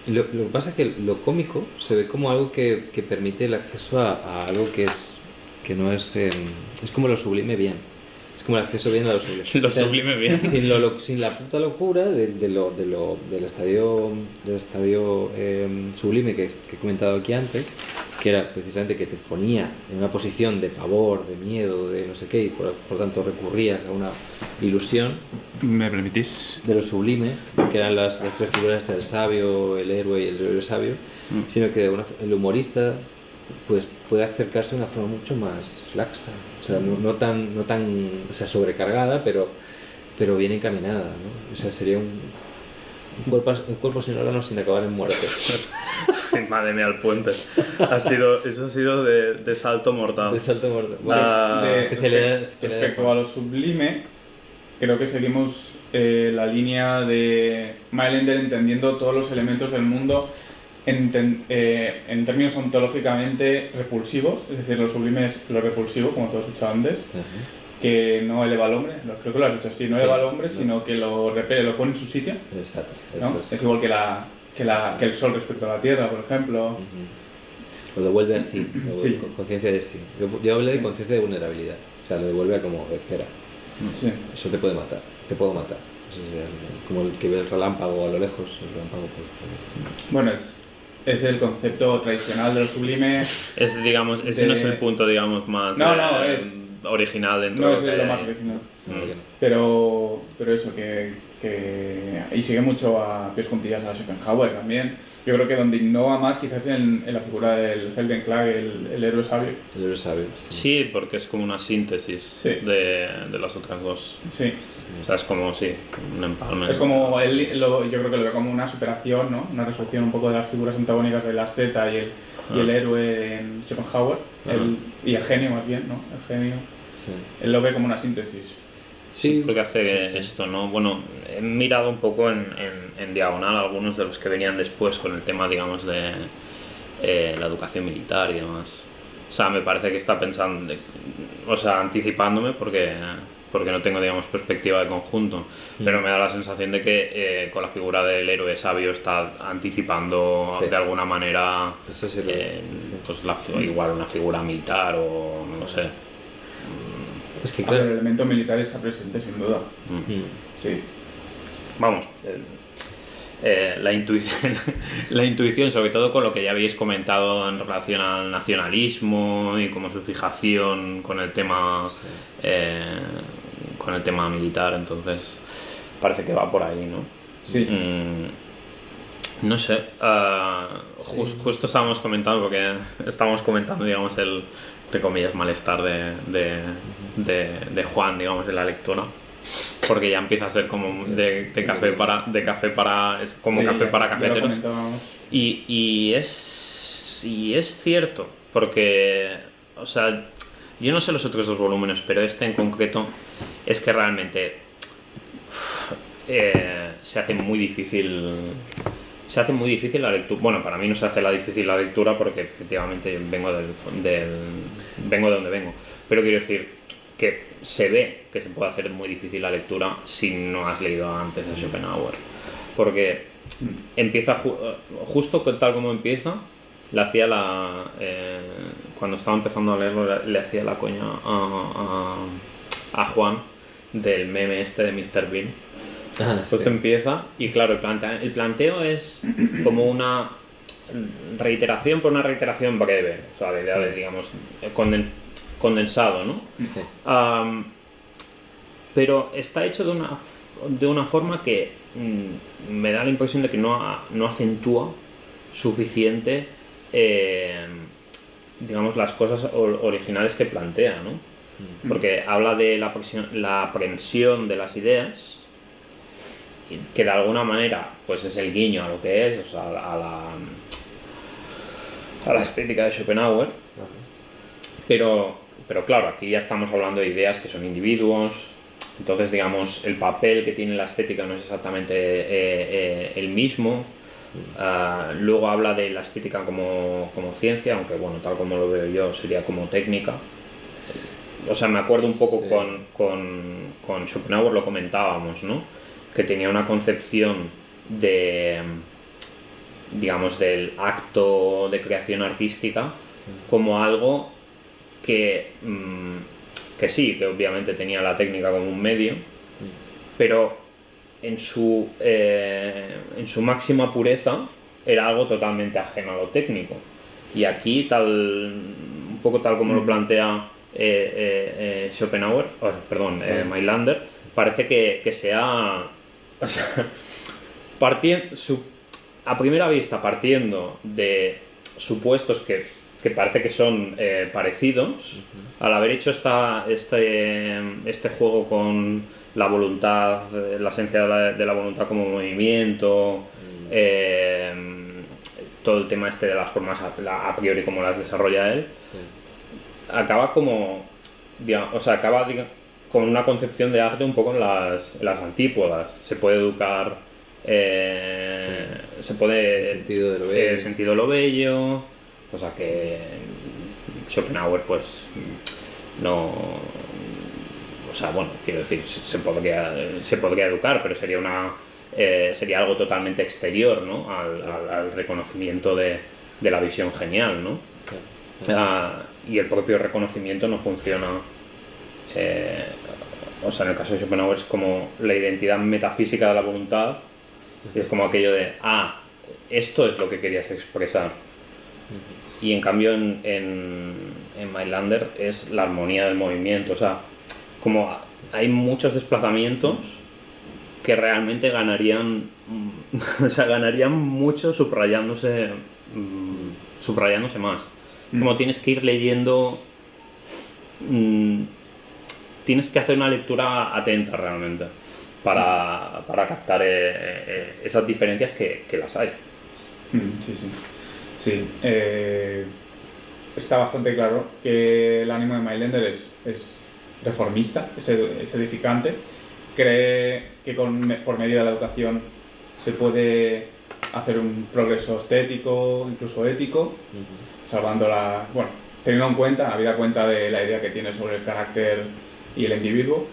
lo que pasa es que lo cómico se ve como algo que permite el acceso a algo que no es... es como lo sublime bien. Es como el acceso bien a lo sublime. Lo sublime bien. Sin la puta locura del estadio sublime que he comentado aquí antes, que era precisamente que te ponía en una posición de pavor, de miedo, de no sé qué, y por tanto recurrías a una ilusión. ¿Me permitís? De lo sublime, que eran las tres figuras del sabio, el héroe y el héroe sabio, sino que el humorista pues puede acercarse de una forma mucho más laxa, o sea, no tan o sea, sobrecargada, pero bien encaminada, ¿no? O sea, sería un cuerpo sin órganos sin acabar en muerte. Madre mía, el puente. Eso ha sido de salto mortal. De salto mortal. Bueno, respecto a lo sublime, creo que seguimos la línea de Mailander entendiendo todos los elementos del mundo en términos ontológicamente repulsivos, es decir, lo sublime es lo repulsivo, como tú has dicho antes, que no eleva al hombre, creo que lo has dicho así, no eleva al hombre, sino que lo repele, lo pone en su sitio. Exacto. ¿No? Es igual que el sol respecto a la tierra, por ejemplo. Lo devuelve así, con conciencia de sí. Yo hablé de conciencia de vulnerabilidad, o sea, lo devuelve a como, espera, eso te puedo matar. Eso es como el que ve el relámpago a lo lejos, el relámpago pues... Bueno, es el concepto tradicional de lo sublime. Es, digamos, ese no es el punto, digamos, más original dentro de lo que... No es lo más original. Pero eso, y sigue mucho a pies juntillas a Schopenhauer también. Yo creo que donde innova más quizás en la figura del Heldenklage, el héroe sabio. El héroe sabio. Sí, porque es como una síntesis de las otras dos. Sí. O sea, es como, sí, un empalme. Es como, yo creo que lo ve como una superación, ¿no? Una resolución un poco de las figuras antagónicas del asceta y el héroe en Schopenhauer, y el genio más bien, ¿no? El genio. Sí. Él lo ve como una síntesis. Sí, porque hace esto, ¿no? Bueno, he mirado un poco en diagonal algunos de los que venían después con el tema, digamos, de la educación militar y demás. O sea, me parece que está pensando, o sea, anticipándome porque no tengo, digamos, perspectiva de conjunto, pero me da la sensación de que con la figura del héroe sabio está anticipando de alguna manera pues igual una figura militar o no sé. Es que claro, el elemento militar está presente sin duda. Sí. Vamos, la intuición, sobre todo con lo que ya habéis comentado en relación al nacionalismo y como su fijación con el tema militar, entonces parece que va por ahí, ¿no? Sí. No sé, justo estábamos comentando, digamos, el, entre comillas, malestar de Juan, digamos, en la lectura, porque ya empieza a ser como de café para es como café para cafeteros, y es cierto, porque, o sea, yo no sé los otros dos volúmenes, pero este en concreto es que realmente se hace muy difícil la lectura. Bueno, para mí no se hace difícil la lectura porque efectivamente vengo vengo de donde vengo. Pero quiero decir que se ve que se puede hacer muy difícil la lectura si no has leído antes a Schopenhauer. Porque empieza justo tal como empieza, cuando estaba empezando a leerlo le hacía la coña a Juan del meme este de Mr. Bean. Pues empieza y claro, el planteo es como una reiteración por una reiteración breve, o sea, la idea de, digamos, condensado, ¿no? Sí. Pero está hecho de una forma que me da la impresión de que no acentúa suficiente, digamos, las cosas originales que plantea, ¿no? Porque habla de la aprensión de las ideas, que de alguna manera pues es el guiño a lo que es, o sea, a la estética de Schopenhauer. Pero claro, aquí ya estamos hablando de ideas que son individuos, entonces, digamos, el papel que tiene la estética no es exactamente el mismo. Luego habla de la estética como ciencia, aunque bueno, tal como lo veo yo, sería como técnica. O sea, me acuerdo un poco con Schopenhauer, lo comentábamos, ¿no? Que tenía una concepción digamos, del acto de creación artística como algo que sí, que obviamente tenía la técnica como un medio, pero en su máxima pureza era algo totalmente ajeno a lo técnico. Y aquí, un poco tal como lo plantea Schopenhauer, Mailander, parece que sea, o sea, a primera vista, partiendo de supuestos que parece que son parecidos, al haber hecho este juego con la voluntad, la esencia de la voluntad como movimiento, todo el tema de las formas a priori como las desarrolla él, acaba como, digamos, o sea, con una concepción de arte un poco en las antípodas. Se puede educar, se puede El sentido de lo bello. sentido de lo bello, cosa que Schopenhauer pues no, o sea, bueno, quiero decir, se podría educar, pero sería algo totalmente exterior, ¿no? al reconocimiento de la visión genial, ¿no? Y el propio reconocimiento no funciona, o sea, en el caso de Schopenhauer es como la identidad metafísica de la voluntad, y es como aquello de, esto es lo que querías expresar. Y en cambio en Mailander es la armonía del movimiento, o sea, como hay muchos desplazamientos que realmente ganarían, o sea, ganarían mucho subrayándose más. Como tienes que ir leyendo, tienes que hacer una lectura atenta realmente para captar esas diferencias que las hay. Sí. Está bastante claro que el ánimo de Mailander es reformista, es edificante. Cree que por medio de la educación se puede hacer un progreso estético, incluso ético, salvando teniendo en cuenta, habida cuenta de la idea que tiene sobre el carácter y el individuo.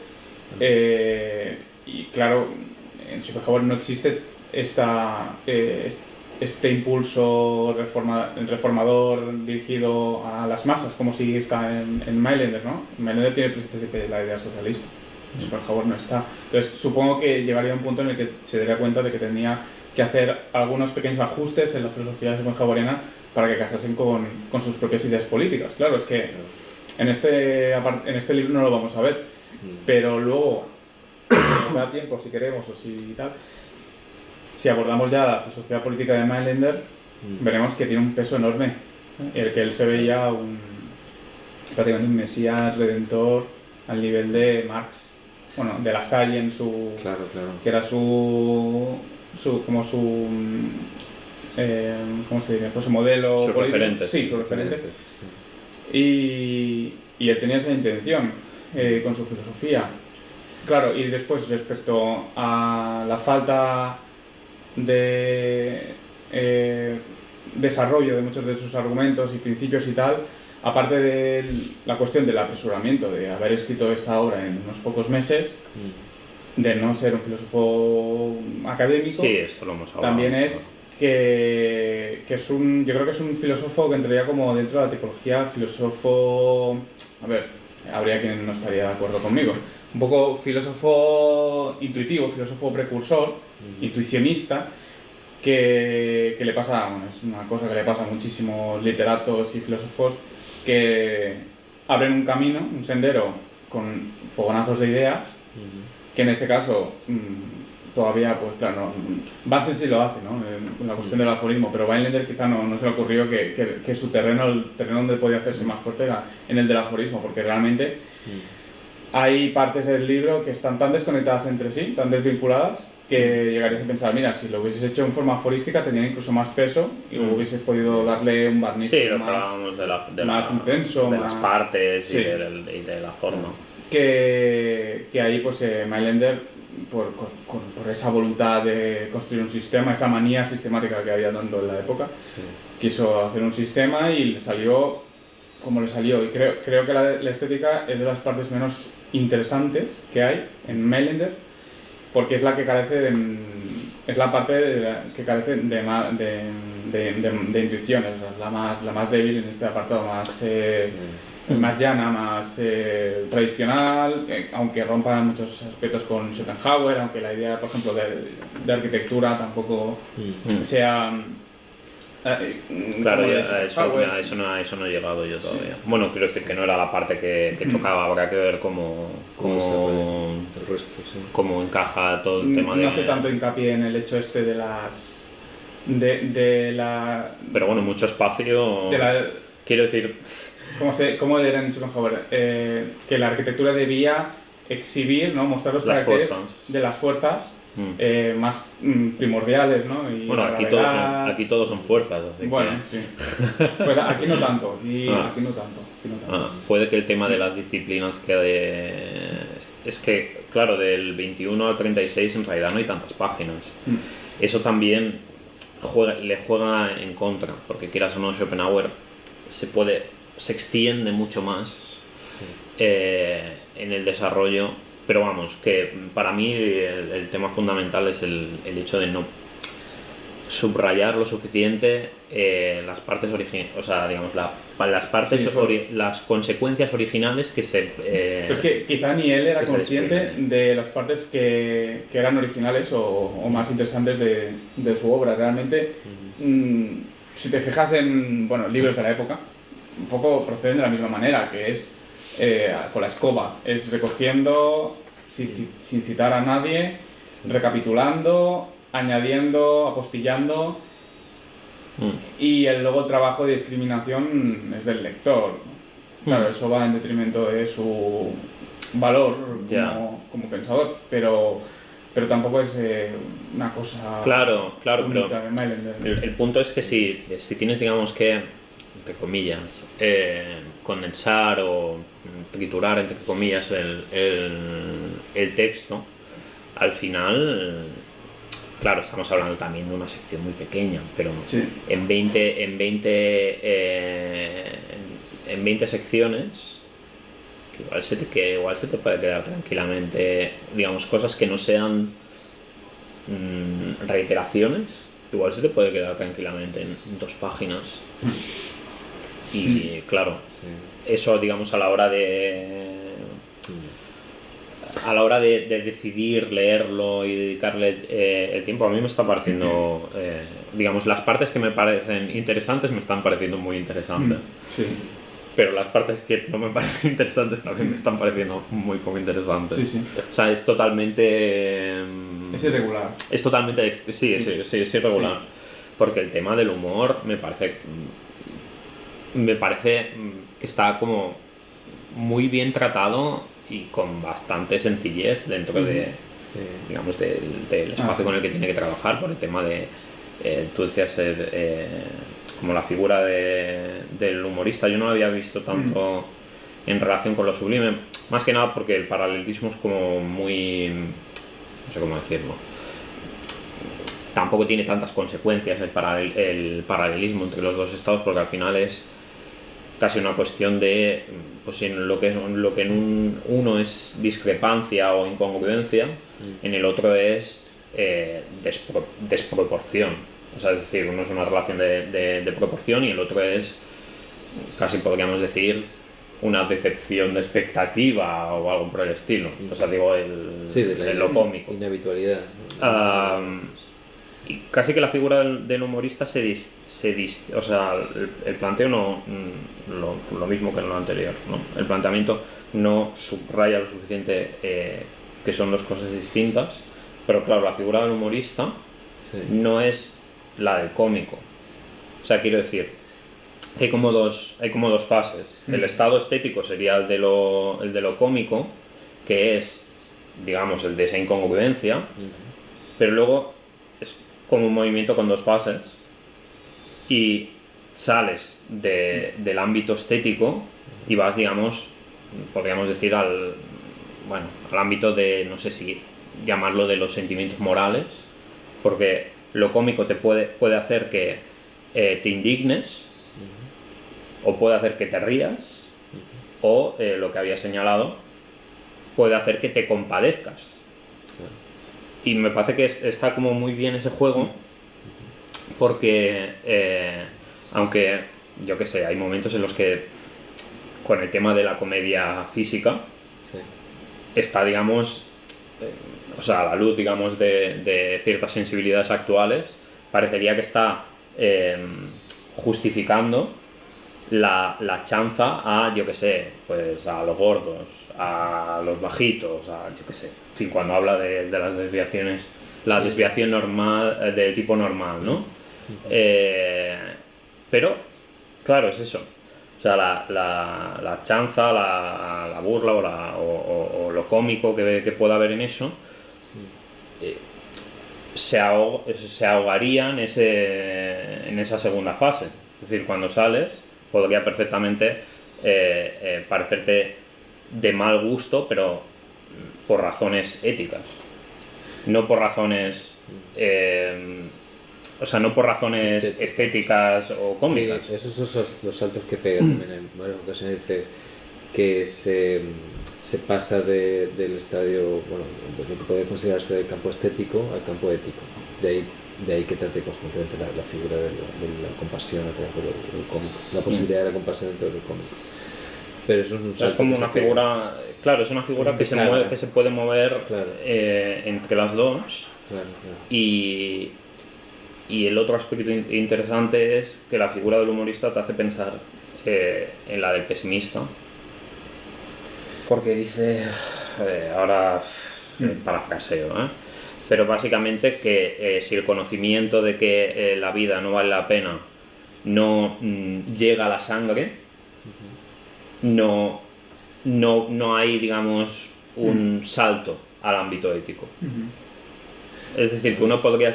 Y claro, en Schopenhauer no existe este impulso reformador dirigido a las masas, como si está en Mailander, ¿no? Mailander tiene presente siempre la idea socialista, Schopenhauer no está. Entonces supongo que llegaría a un punto en el que se daría cuenta de que tenía que hacer algunos pequeños ajustes en la filosofía schopenhaueriana para que casasen con sus propias ideas políticas. Claro, es que en este libro no lo vamos a ver, pero luego, si nos da tiempo, si queremos o si tal, si abordamos ya la filosofía política de Mailander, veremos que tiene un peso enorme, el que él se veía prácticamente un mesías redentor al nivel de Marx, bueno, de Lassalle en su, claro. que era ¿cómo se diría? Pues su modelo Su político. referente. Sí, su referente. Y él tenía esa intención con su filosofía. Claro, y después respecto a la falta de desarrollo de muchos de sus argumentos y principios y tal, aparte de la cuestión del apresuramiento de haber escrito esta obra en unos pocos meses, de no ser un filósofo académico, Sí, esto lo hemos hablado. también es que yo creo que es un filósofo que entraría como dentro de la tipología filósofo, a ver, habría quien no estaría de acuerdo conmigo, un poco filósofo intuitivo, filósofo precursor, intuicionista, que le pasa, bueno, es una cosa que le pasa a muchísimos literatos y filósofos, que abren un camino, un sendero con fogonazos de ideas, que en este caso todavía, pues claro, Bansen sí lo hace, ¿no? En la cuestión del aforismo, pero Weinländer quizá no se le ocurrió que su terreno, el terreno donde podía hacerse más fuerte era en el del aforismo, porque realmente hay partes del libro que están tan desconectadas entre sí, tan desvinculadas, que llegarías a pensar, mira, si lo hubieses hecho en forma aforística tendría incluso más peso y hubieses podido darle un barniz Sí, lo que más, hablábamos más intenso, de más, las partes sí. y de la forma. Que ahí pues Mailänder, por esa voluntad de construir un sistema, esa manía sistemática que había tanto en la época, quiso hacer un sistema y le salió como le salió. Y creo que la estética es de las partes menos interesantes que hay en Mailänder, porque es la que carece es la parte que carece de intuiciones, o sea, la más débil en este apartado, más llana, más tradicional, aunque rompa en muchos aspectos con Schopenhauer, aunque la idea, por ejemplo, de arquitectura tampoco sea... Claro, a eso no he llegado yo todavía. Sí. Bueno, quiero decir que no era la parte que tocaba, habrá que ver cómo encaja todo el tema de... No hace tanto hincapié en el hecho este de las... de la... Pero bueno, mucho espacio... Quiero decir... ¿Cómo era en Schopenhauer? Que la arquitectura debía exhibir, ¿no? Mostrar los caracteres de las fuerzas más primordiales, ¿no? Y bueno, aquí todos son fuerzas, así bueno, que... sí. Pues aquí no tanto, aquí no tanto. Puede que el tema de las disciplinas quede... Es que, claro, del 21 al 36 en realidad no hay tantas páginas. Eso también le juega en contra, porque quieras o no, Schopenhauer se extiende mucho más en el desarrollo. Pero vamos, que para mí el tema fundamental es el hecho de no subrayar lo suficiente las partes originales, o sea, digamos, las partes, las consecuencias originales que se... Pero es que quizá ni él era consciente de las partes que eran originales o más interesantes de su obra. Realmente, si te fijas en libros de la época, un poco proceden de la misma manera, que es... con la escoba, es recogiendo sin citar a nadie, recapitulando, añadiendo, apostillando, y luego el trabajo de discriminación es del lector. Claro, eso va en detrimento de su valor como pensador, pero tampoco es una cosa claro, única pero de Mailänder. El punto es que si tienes, digamos que, entre comillas, condensar o triturar, entre comillas, el texto, al final, claro, estamos hablando también de una sección muy pequeña, pero en 20 secciones, que igual se te puede quedar tranquilamente, digamos, cosas que no sean reiteraciones, igual se te puede quedar tranquilamente en 2 páginas. Y claro, eso, digamos, a la hora de decidir leerlo y dedicarle el tiempo, a mí me está pareciendo, digamos, las partes que me parecen interesantes me están pareciendo muy interesantes. Pero las partes que no me parecen interesantes también me están pareciendo muy poco interesantes. O sea, es totalmente... es irregular. Es totalmente... es irregular. Porque el tema del humor me parece que está como muy bien tratado y con bastante sencillez dentro digamos, del espacio con el que tiene que trabajar, por el tema de, tú decías, como la figura del humorista. Yo no lo había visto tanto en relación con lo sublime, más que nada porque el paralelismo es como muy, no sé cómo decirlo, tampoco tiene tantas consecuencias el paralelismo entre los dos estados, porque al final es casi una cuestión de, pues en lo que en uno es discrepancia o incongruencia, en el otro es desproporción. O sea, es decir, uno es una relación de proporción y el otro es, casi podríamos decir, una decepción de expectativa o algo por el estilo. O sea, digo, lo cómico. Inhabitualidad. Y casi que la figura del humorista o sea, el planteo no lo mismo que en lo anterior, ¿no? El planteamiento no subraya lo suficiente que son dos cosas distintas, pero claro, la figura del humorista no es la del cómico. O sea, quiero decir, hay como dos fases. El estado estético sería el de lo cómico, que es, digamos, el de esa incongruencia, pero luego es como un movimiento con dos fases y sales del ámbito estético y vas, digamos, podríamos decir al ámbito de, no sé si llamarlo, de los sentimientos morales, porque lo cómico te puede hacer que te indignes, o puede hacer que te rías, o lo que había señalado, puede hacer que te compadezcas. Y me parece que está como muy bien ese juego, porque aunque, yo qué sé, hay momentos en los que con el tema de la comedia física está, digamos, o sea, a la luz, digamos, de ciertas sensibilidades actuales, parecería que está justificando la chanza a, yo qué sé, pues a los gordos, a los bajitos, a, yo qué sé, en fin, cuando habla de las desviaciones, la desviación normal, de tipo normal, ¿no? Pero, claro, es eso. O sea, la chanza, la burla o lo cómico que pueda haber en eso se ahogaría en esa segunda fase. Es decir, cuando sales podría perfectamente parecerte de mal gusto, pero por razones éticas, no por razones o sea, no por razones estéticas o cómicas. Sí, esos son los saltos que pega también. En varias ocasiones dice que se pasa del estadio, bueno, de lo que puede considerarse del campo estético al campo ético. De ahí que trate constantemente la figura de la compasión a través del cómico, la posibilidad de la compasión dentro del cómico. Pero eso es un salto. Es como una figura, claro, es una figura que se puede mover, claro, entre las dos. Claro. Y el otro aspecto interesante es que la figura del humorista te hace pensar en la del pesimista, porque dice, ahora parafraseo, pero básicamente que si el conocimiento de que la vida no vale la pena no llega a la sangre, no hay, digamos, un salto al ámbito ético. Es decir, que uno podría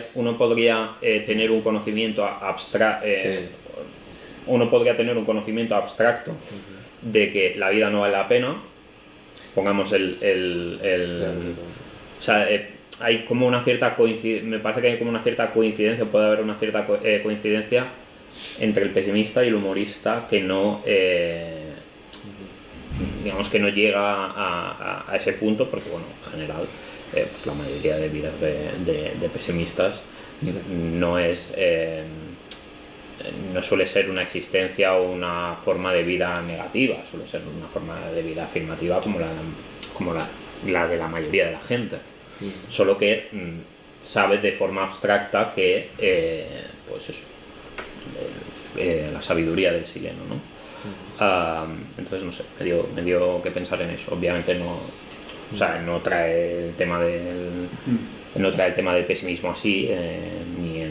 tener un conocimiento abstracto, uno podría tener un conocimiento abstracto de que la vida no vale la pena, pongamos o sea, hay como una cierta coincidencia, me parece que hay como una cierta coincidencia, puede haber una cierta coincidencia entre el pesimista y el humorista que no, digamos, que no llega a ese punto, porque bueno, en general pues la mayoría de vidas de pesimistas no suele ser una existencia o una forma de vida negativa, suele ser una forma de vida afirmativa como la de la mayoría de la gente, solo que sabe de forma abstracta que pues eso, la sabiduría del sileno, ¿no? Entonces no sé, me dio que pensar en eso. Obviamente o sea, no trae el tema del pesimismo así, ni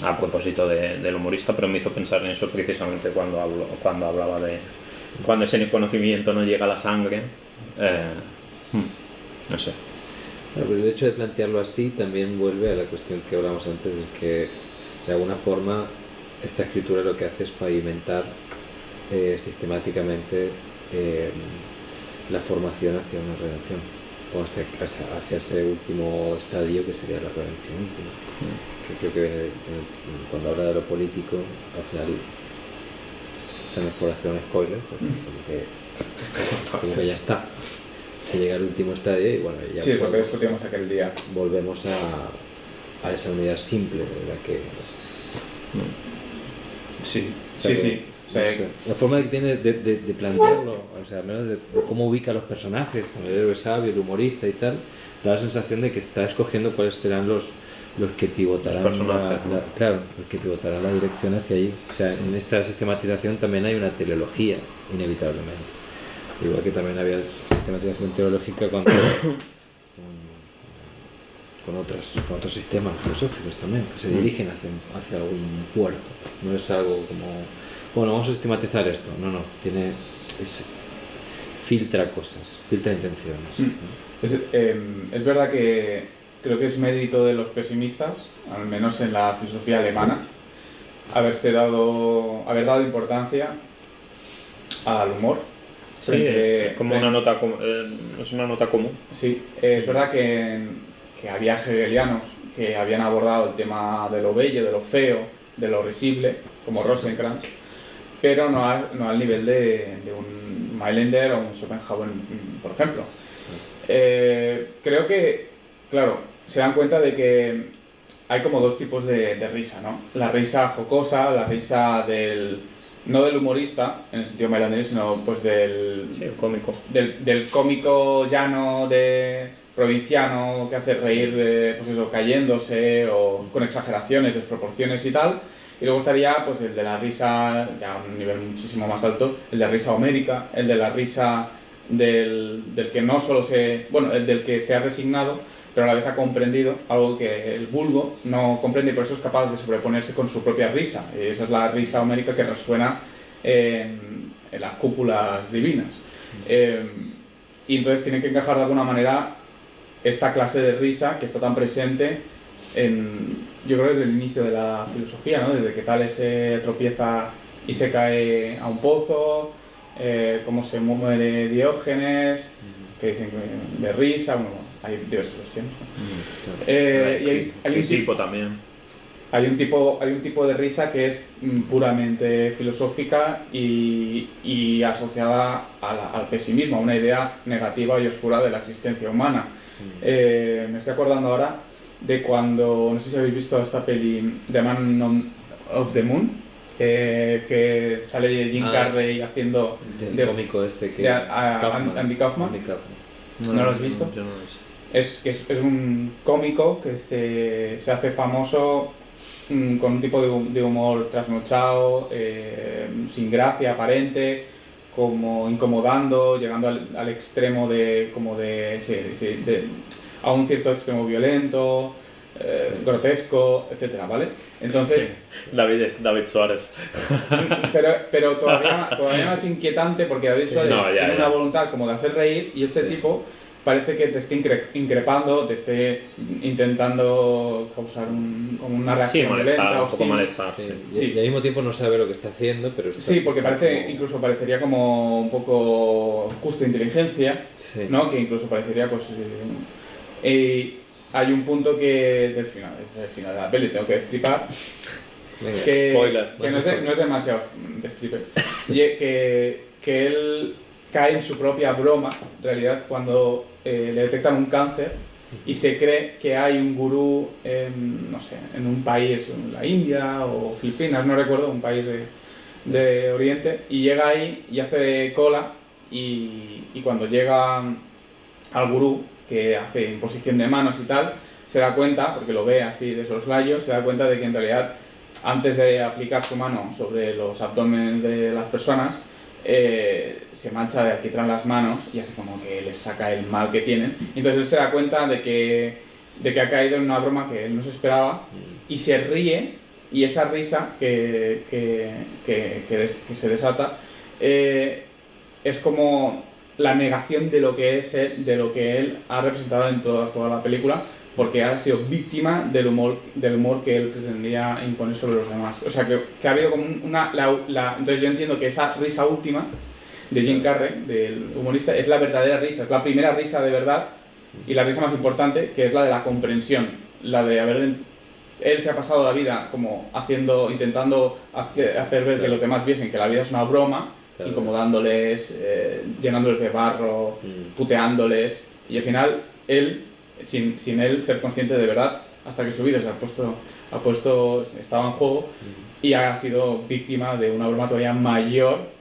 a propósito del humorista, pero me hizo pensar en eso precisamente cuando hablaba de cuando ese conocimiento no llega a la sangre. No sé. Pero el hecho de plantearlo así también vuelve a la cuestión que hablamos antes, de que de alguna forma esta escritura lo que hace es pavimentar sistemáticamente la formación hacia una redención, o hacia ese último estadio que sería la redención última, que creo que cuando habla de lo político, al final, o sea, no es por hacer un spoiler, porque ya está, se llega al último estadio y bueno, ya sí, porque discutimos aquel día, volvemos a esa unidad simple de la que sí. No sé. La forma que tiene de plantearlo, o sea, al menos de cómo ubica a los personajes, con el héroe sabio, el humorista y tal, da la sensación de que está escogiendo cuáles serán los los que pivotarán Los personajes, ¿no? claro, los que pivotarán la dirección hacia allí. O sea, en esta sistematización también hay una teleología, inevitablemente. Igual que también había sistematización teológica con otros sistemas filosóficos también, que se dirigen hacia algún puerto. No es algo como, bueno, vamos a sistematizar esto. No, filtra cosas, filtra intenciones. ¿no? Es verdad que creo que es mérito de los pesimistas, al menos en la filosofía alemana, haber dado importancia al humor. Sí, es como una nota, es una nota común. Sí, es verdad que había hegelianos que habían abordado el tema de lo bello, de lo feo, de lo risible, como Rosenkranz, pero no al nivel de un Mailänder o un Schopenhauer, por ejemplo. Creo que, claro, se dan cuenta de que hay como dos tipos de risa, ¿no? La risa jocosa, la risa no del humorista, en el sentido Mailänder, sino pues el cómico. Del cómico llano, provinciano, que hace reír, pues eso, cayéndose o con exageraciones, desproporciones y tal. Y luego estaría pues el de la risa, ya a un nivel muchísimo más alto, el de la risa homérica, el de la risa del que no solo el del que se ha resignado, pero a la vez ha comprendido algo que el vulgo no comprende y por eso es capaz de sobreponerse con su propia risa. Y esa es la risa homérica que resuena en las cúpulas divinas. Y entonces tiene que encajar de alguna manera esta clase de risa que está tan presente yo creo desde el inicio de la filosofía, ¿no? Desde que Tales se tropieza y se cae a un pozo, cómo se muere Diógenes, que dicen de risa, bueno, hay diversas versiones. Y hay un tipo también. Hay un tipo de risa que es puramente filosófica y asociada al pesimismo, a una idea negativa y oscura de la existencia humana. Me estoy acordando ahora de cuando, no sé si habéis visto esta peli The Man of the Moon, que sale Jim Carrey haciendo del cómico Andy Kaufman. ¿No lo has visto? Yo no lo he visto. Es un cómico que se hace famoso con un tipo de humor trasnochado, sin gracia aparente, como incomodando, llegando al extremo a un cierto extremo violento, grotesco, etcétera, ¿vale? Entonces, David es David Suárez. pero todavía más inquietante porque David Suárez tiene una voluntad como de hacer reír y este tipo parece que te esté increpando, te esté intentando causar como una reacción violenta, un poco malestar. Y al mismo tiempo no sabe lo que está haciendo, pero porque incluso parecería como un poco justa inteligencia, ¿no? Que incluso parecería pues hay un punto que es el final de la peli, tengo que destripar. Spoiler. Que no es demasiado destripe. Que él cae en su propia broma, en realidad, cuando le detectan un cáncer y se cree que hay un gurú en un país, en la India o Filipinas, no recuerdo, un país de Oriente, y llega ahí y hace cola y cuando llega al gurú, que hace imposición de manos y tal, se da cuenta, porque lo ve así de soslayo, se da cuenta de que en realidad antes de aplicar su mano sobre los abdómenes de las personas, se mancha de alquitrán las manos y hace como que les saca el mal que tienen. Entonces él se da cuenta de que ha caído en una broma que él no se esperaba y se ríe, y esa risa que se desata es como la negación de lo que él ha representado en toda la película, porque ha sido víctima del humor que él pretendía imponer sobre los demás. O sea, que ha habido como entonces yo entiendo que esa risa última de Jim Carrey, del humorista, es la verdadera risa, es la primera risa de verdad y la risa más importante, que es la de la comprensión, la de él se ha pasado la vida como intentando hacer ver que los demás viesen que la vida es una broma, incomodándoles, llenándoles de barro, puteándoles, y al final él, sin él ser consciente de verdad, hasta que su vida estaba en juego y ha sido víctima de una broma todavía mayor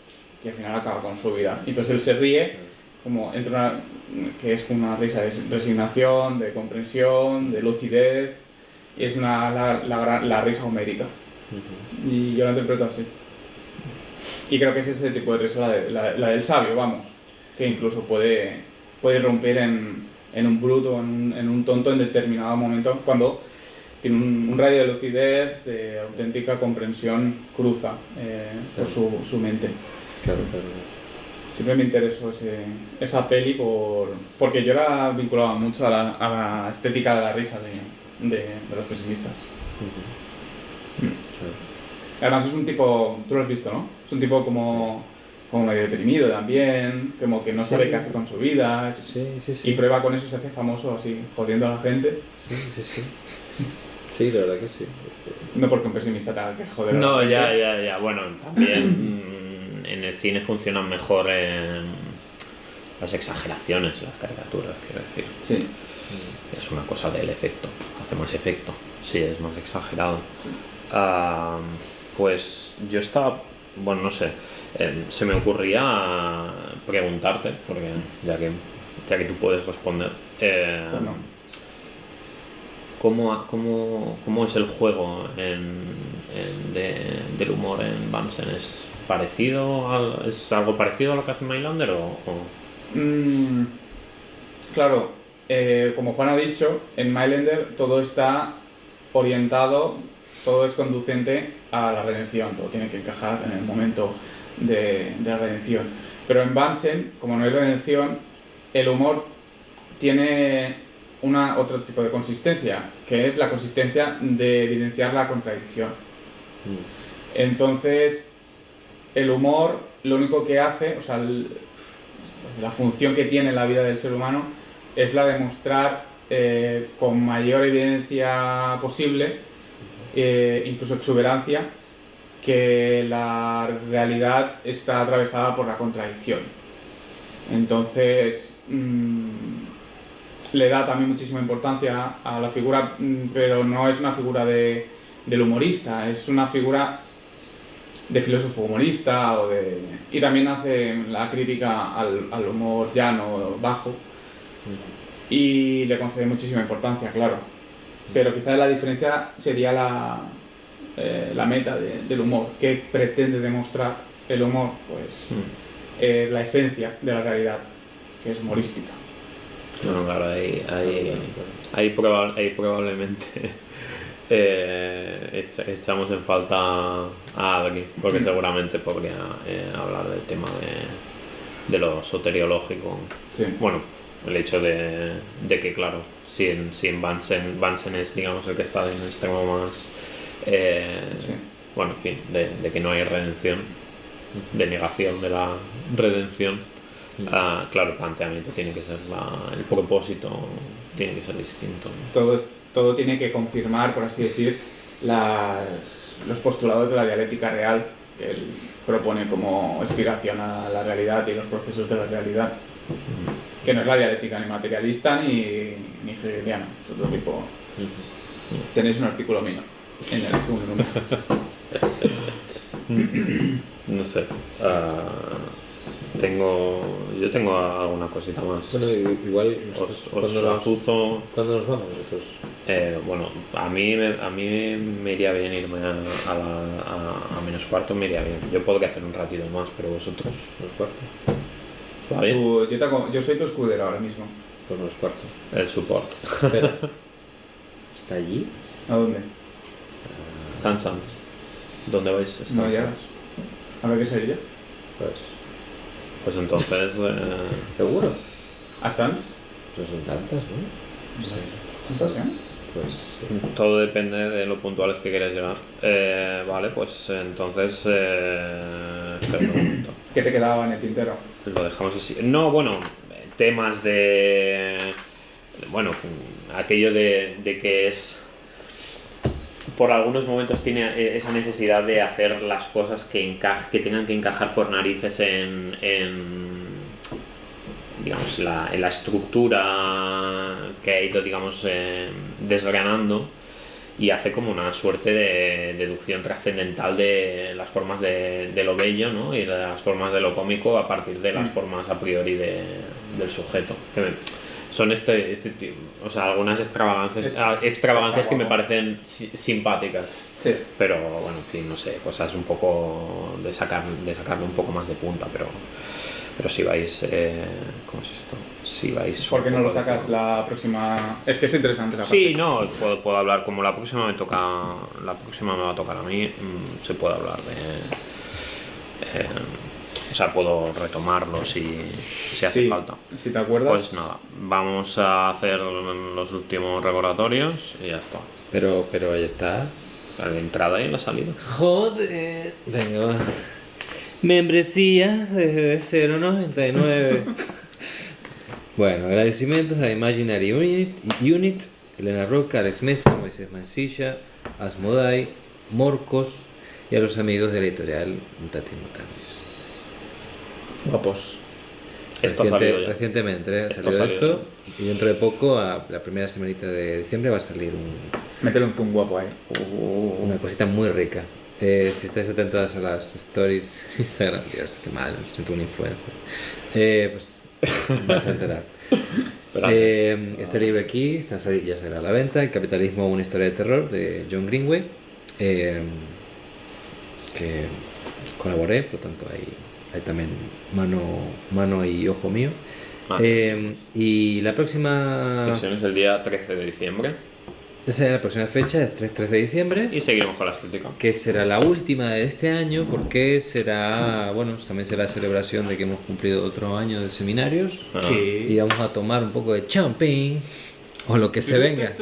que al final acaba con su vida. Entonces él se ríe, como que es como una risa de resignación, de comprensión, de lucidez, es la risa homérica. Y yo la interpreto así. Y creo que es ese tipo de risa, la del sabio, vamos, que incluso puede romper en un bruto, en un tonto en determinado momento, cuando tiene un rayo de lucidez, de auténtica comprensión, cruza por su mente. Claro. Siempre me interesó esa peli porque yo la vinculaba mucho a la estética de la risa de los pesimistas. Además es un tipo, tú lo has visto, ¿no? Es un tipo como medio deprimido también, como que no sabe qué hacer con su vida, y prueba con eso, se hace famoso así, jodiendo a la gente. Sí, la verdad que sí. No porque un pesimista tenga que joder a la No, gente. ya. Bueno, también en el cine funcionan mejor las exageraciones, las caricaturas, quiero decir. Sí. Es una cosa del efecto, hace más efecto, sí, es más exagerado. Pues yo estaba, bueno, no sé, se me ocurría preguntarte, porque ya que tú puedes responder, Bueno. ¿cómo es el juego del humor en Bunsen? ¿Es algo parecido a lo que hace Mailander o? Claro, como Juan ha dicho, en Mailander todo está orientado, todo es conducente a la redención, todo tiene que encajar en el momento de la redención. Pero en Bunsen, como no hay redención, el humor tiene otro tipo de consistencia, que es la consistencia de evidenciar la contradicción. Entonces, el humor lo único que hace, o sea, la función que tiene en la vida del ser humano es la de mostrar con mayor evidencia posible, incluso exuberancia, que la realidad está atravesada por la contradicción. Entonces, le da también muchísima importancia a la figura, pero no es una figura del humorista, es una figura de filósofo humorista y también hace la crítica al humor llano, bajo, y le concede muchísima importancia, claro. Pero quizás la diferencia sería la meta del humor. ¿Qué pretende demostrar el humor? Pues la esencia de la realidad, que es humorística. Bueno, claro, ahí probablemente echamos en falta a Adri, porque seguramente podría hablar del tema de lo soteriológico. Sí. Bueno, el hecho de que, claro, si en Bunsen es, digamos, el que está en el extremo más, bueno, en fin, de que no hay redención, de negación de la redención, claro, el planteamiento tiene que ser, el propósito tiene que ser distinto, ¿no? Todo tiene que confirmar, por así decir, los postulados de la dialéctica real que él propone como explicación a la realidad y los procesos de la realidad. Que no es la dialéctica ni materialista ni hegeliana, todo tipo. Tenéis un artículo mío en el segundo número. No sé. Yo tengo alguna cosita más. Bueno, igual Os azuzo. ¿Cuándo nos vamos? Pues, Bueno, a mí me iría bien irme a menos cuarto, me iría bien. Yo podría hacer un ratito más, pero vosotros, menos cuarto. ¿Va bien? Yo soy tu escudero ahora mismo. Pues menos cuarto. El support. Espera. ¿Está allí? ¿A dónde? Sans. ¿Dónde vais? No llegas. A ver qué sería. Pues entonces... ¿Seguro? ¿A Sans? Pues son tantas, ¿no? No sé. ¿Cuántas ya? Pues sí. Todo depende de lo puntuales que quieras llegar. Vale, pues entonces... espera un momento. ¿Qué te quedaba en el tintero? Lo dejamos así. No, bueno, temas de... Bueno, aquello de que es... Por algunos momentos tiene esa necesidad de hacer las cosas que tengan que encajar por narices en digamos, en la estructura que ha ido, digamos, desgranando, y hace como una suerte de deducción trascendental de las formas de lo bello, ¿no? Y de las formas de lo cómico a partir de las formas a priori del sujeto. son o sea, algunas extravagancias que me parecen simpáticas. Sí. Pero bueno, en fin, no sé, cosas un poco de sacarle un poco más de punta, pero si vais, ¿cómo es esto? Si vais. ¿Por qué no lo sacas la próxima? Es que es interesante esa parte. Sí, no, puedo hablar como la próxima me va a tocar a mí, se puede hablar de. O sea, puedo retomarlo si hace falta. Si te acuerdas. Pues nada, vamos a hacer los últimos recordatorios y ya está. Pero ya está. La entrada y la salida. Joder. Venga, va. Membresía desde 0,99. Bueno, agradecimientos a Imaginary Unit, Elena Roca, Alex Mesa, Moisés Mansilla, Asmodai, Morcos y a los amigos de la editorial Mutatis Mutandis. Guapos. Esto ha salido ya. Recientemente ha Esto salido ha salido esto y dentro de poco, a la primera semanita de diciembre, va a salir Métele un zoom guapo ahí. una cosita muy rica. Si estáis atentos a las stories de Instagram, Dios, qué mal, me siento un influencer. Pues vas a enterar. Este libro aquí ya saldrá a la venta, El capitalismo, una historia de terror, de John Greenway, que colaboré, por lo tanto hay también mano y ojo mío. Y la próxima Sesión es el día 13 de diciembre. la próxima fecha es 3 de diciembre. Y seguiremos con la estética. Que será la última de este año, porque también será celebración de que hemos cumplido otro año de seminarios. Sí. Y vamos a tomar un poco de champagne, o lo que se venga,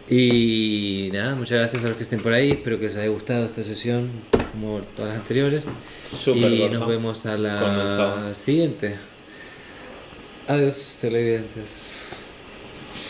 Y nada, muchas gracias a los que estén por ahí, espero que les haya gustado esta sesión, como todas las anteriores. Súper y corta. nos vemos a la Condensado. siguiente. Adiós, televidentes.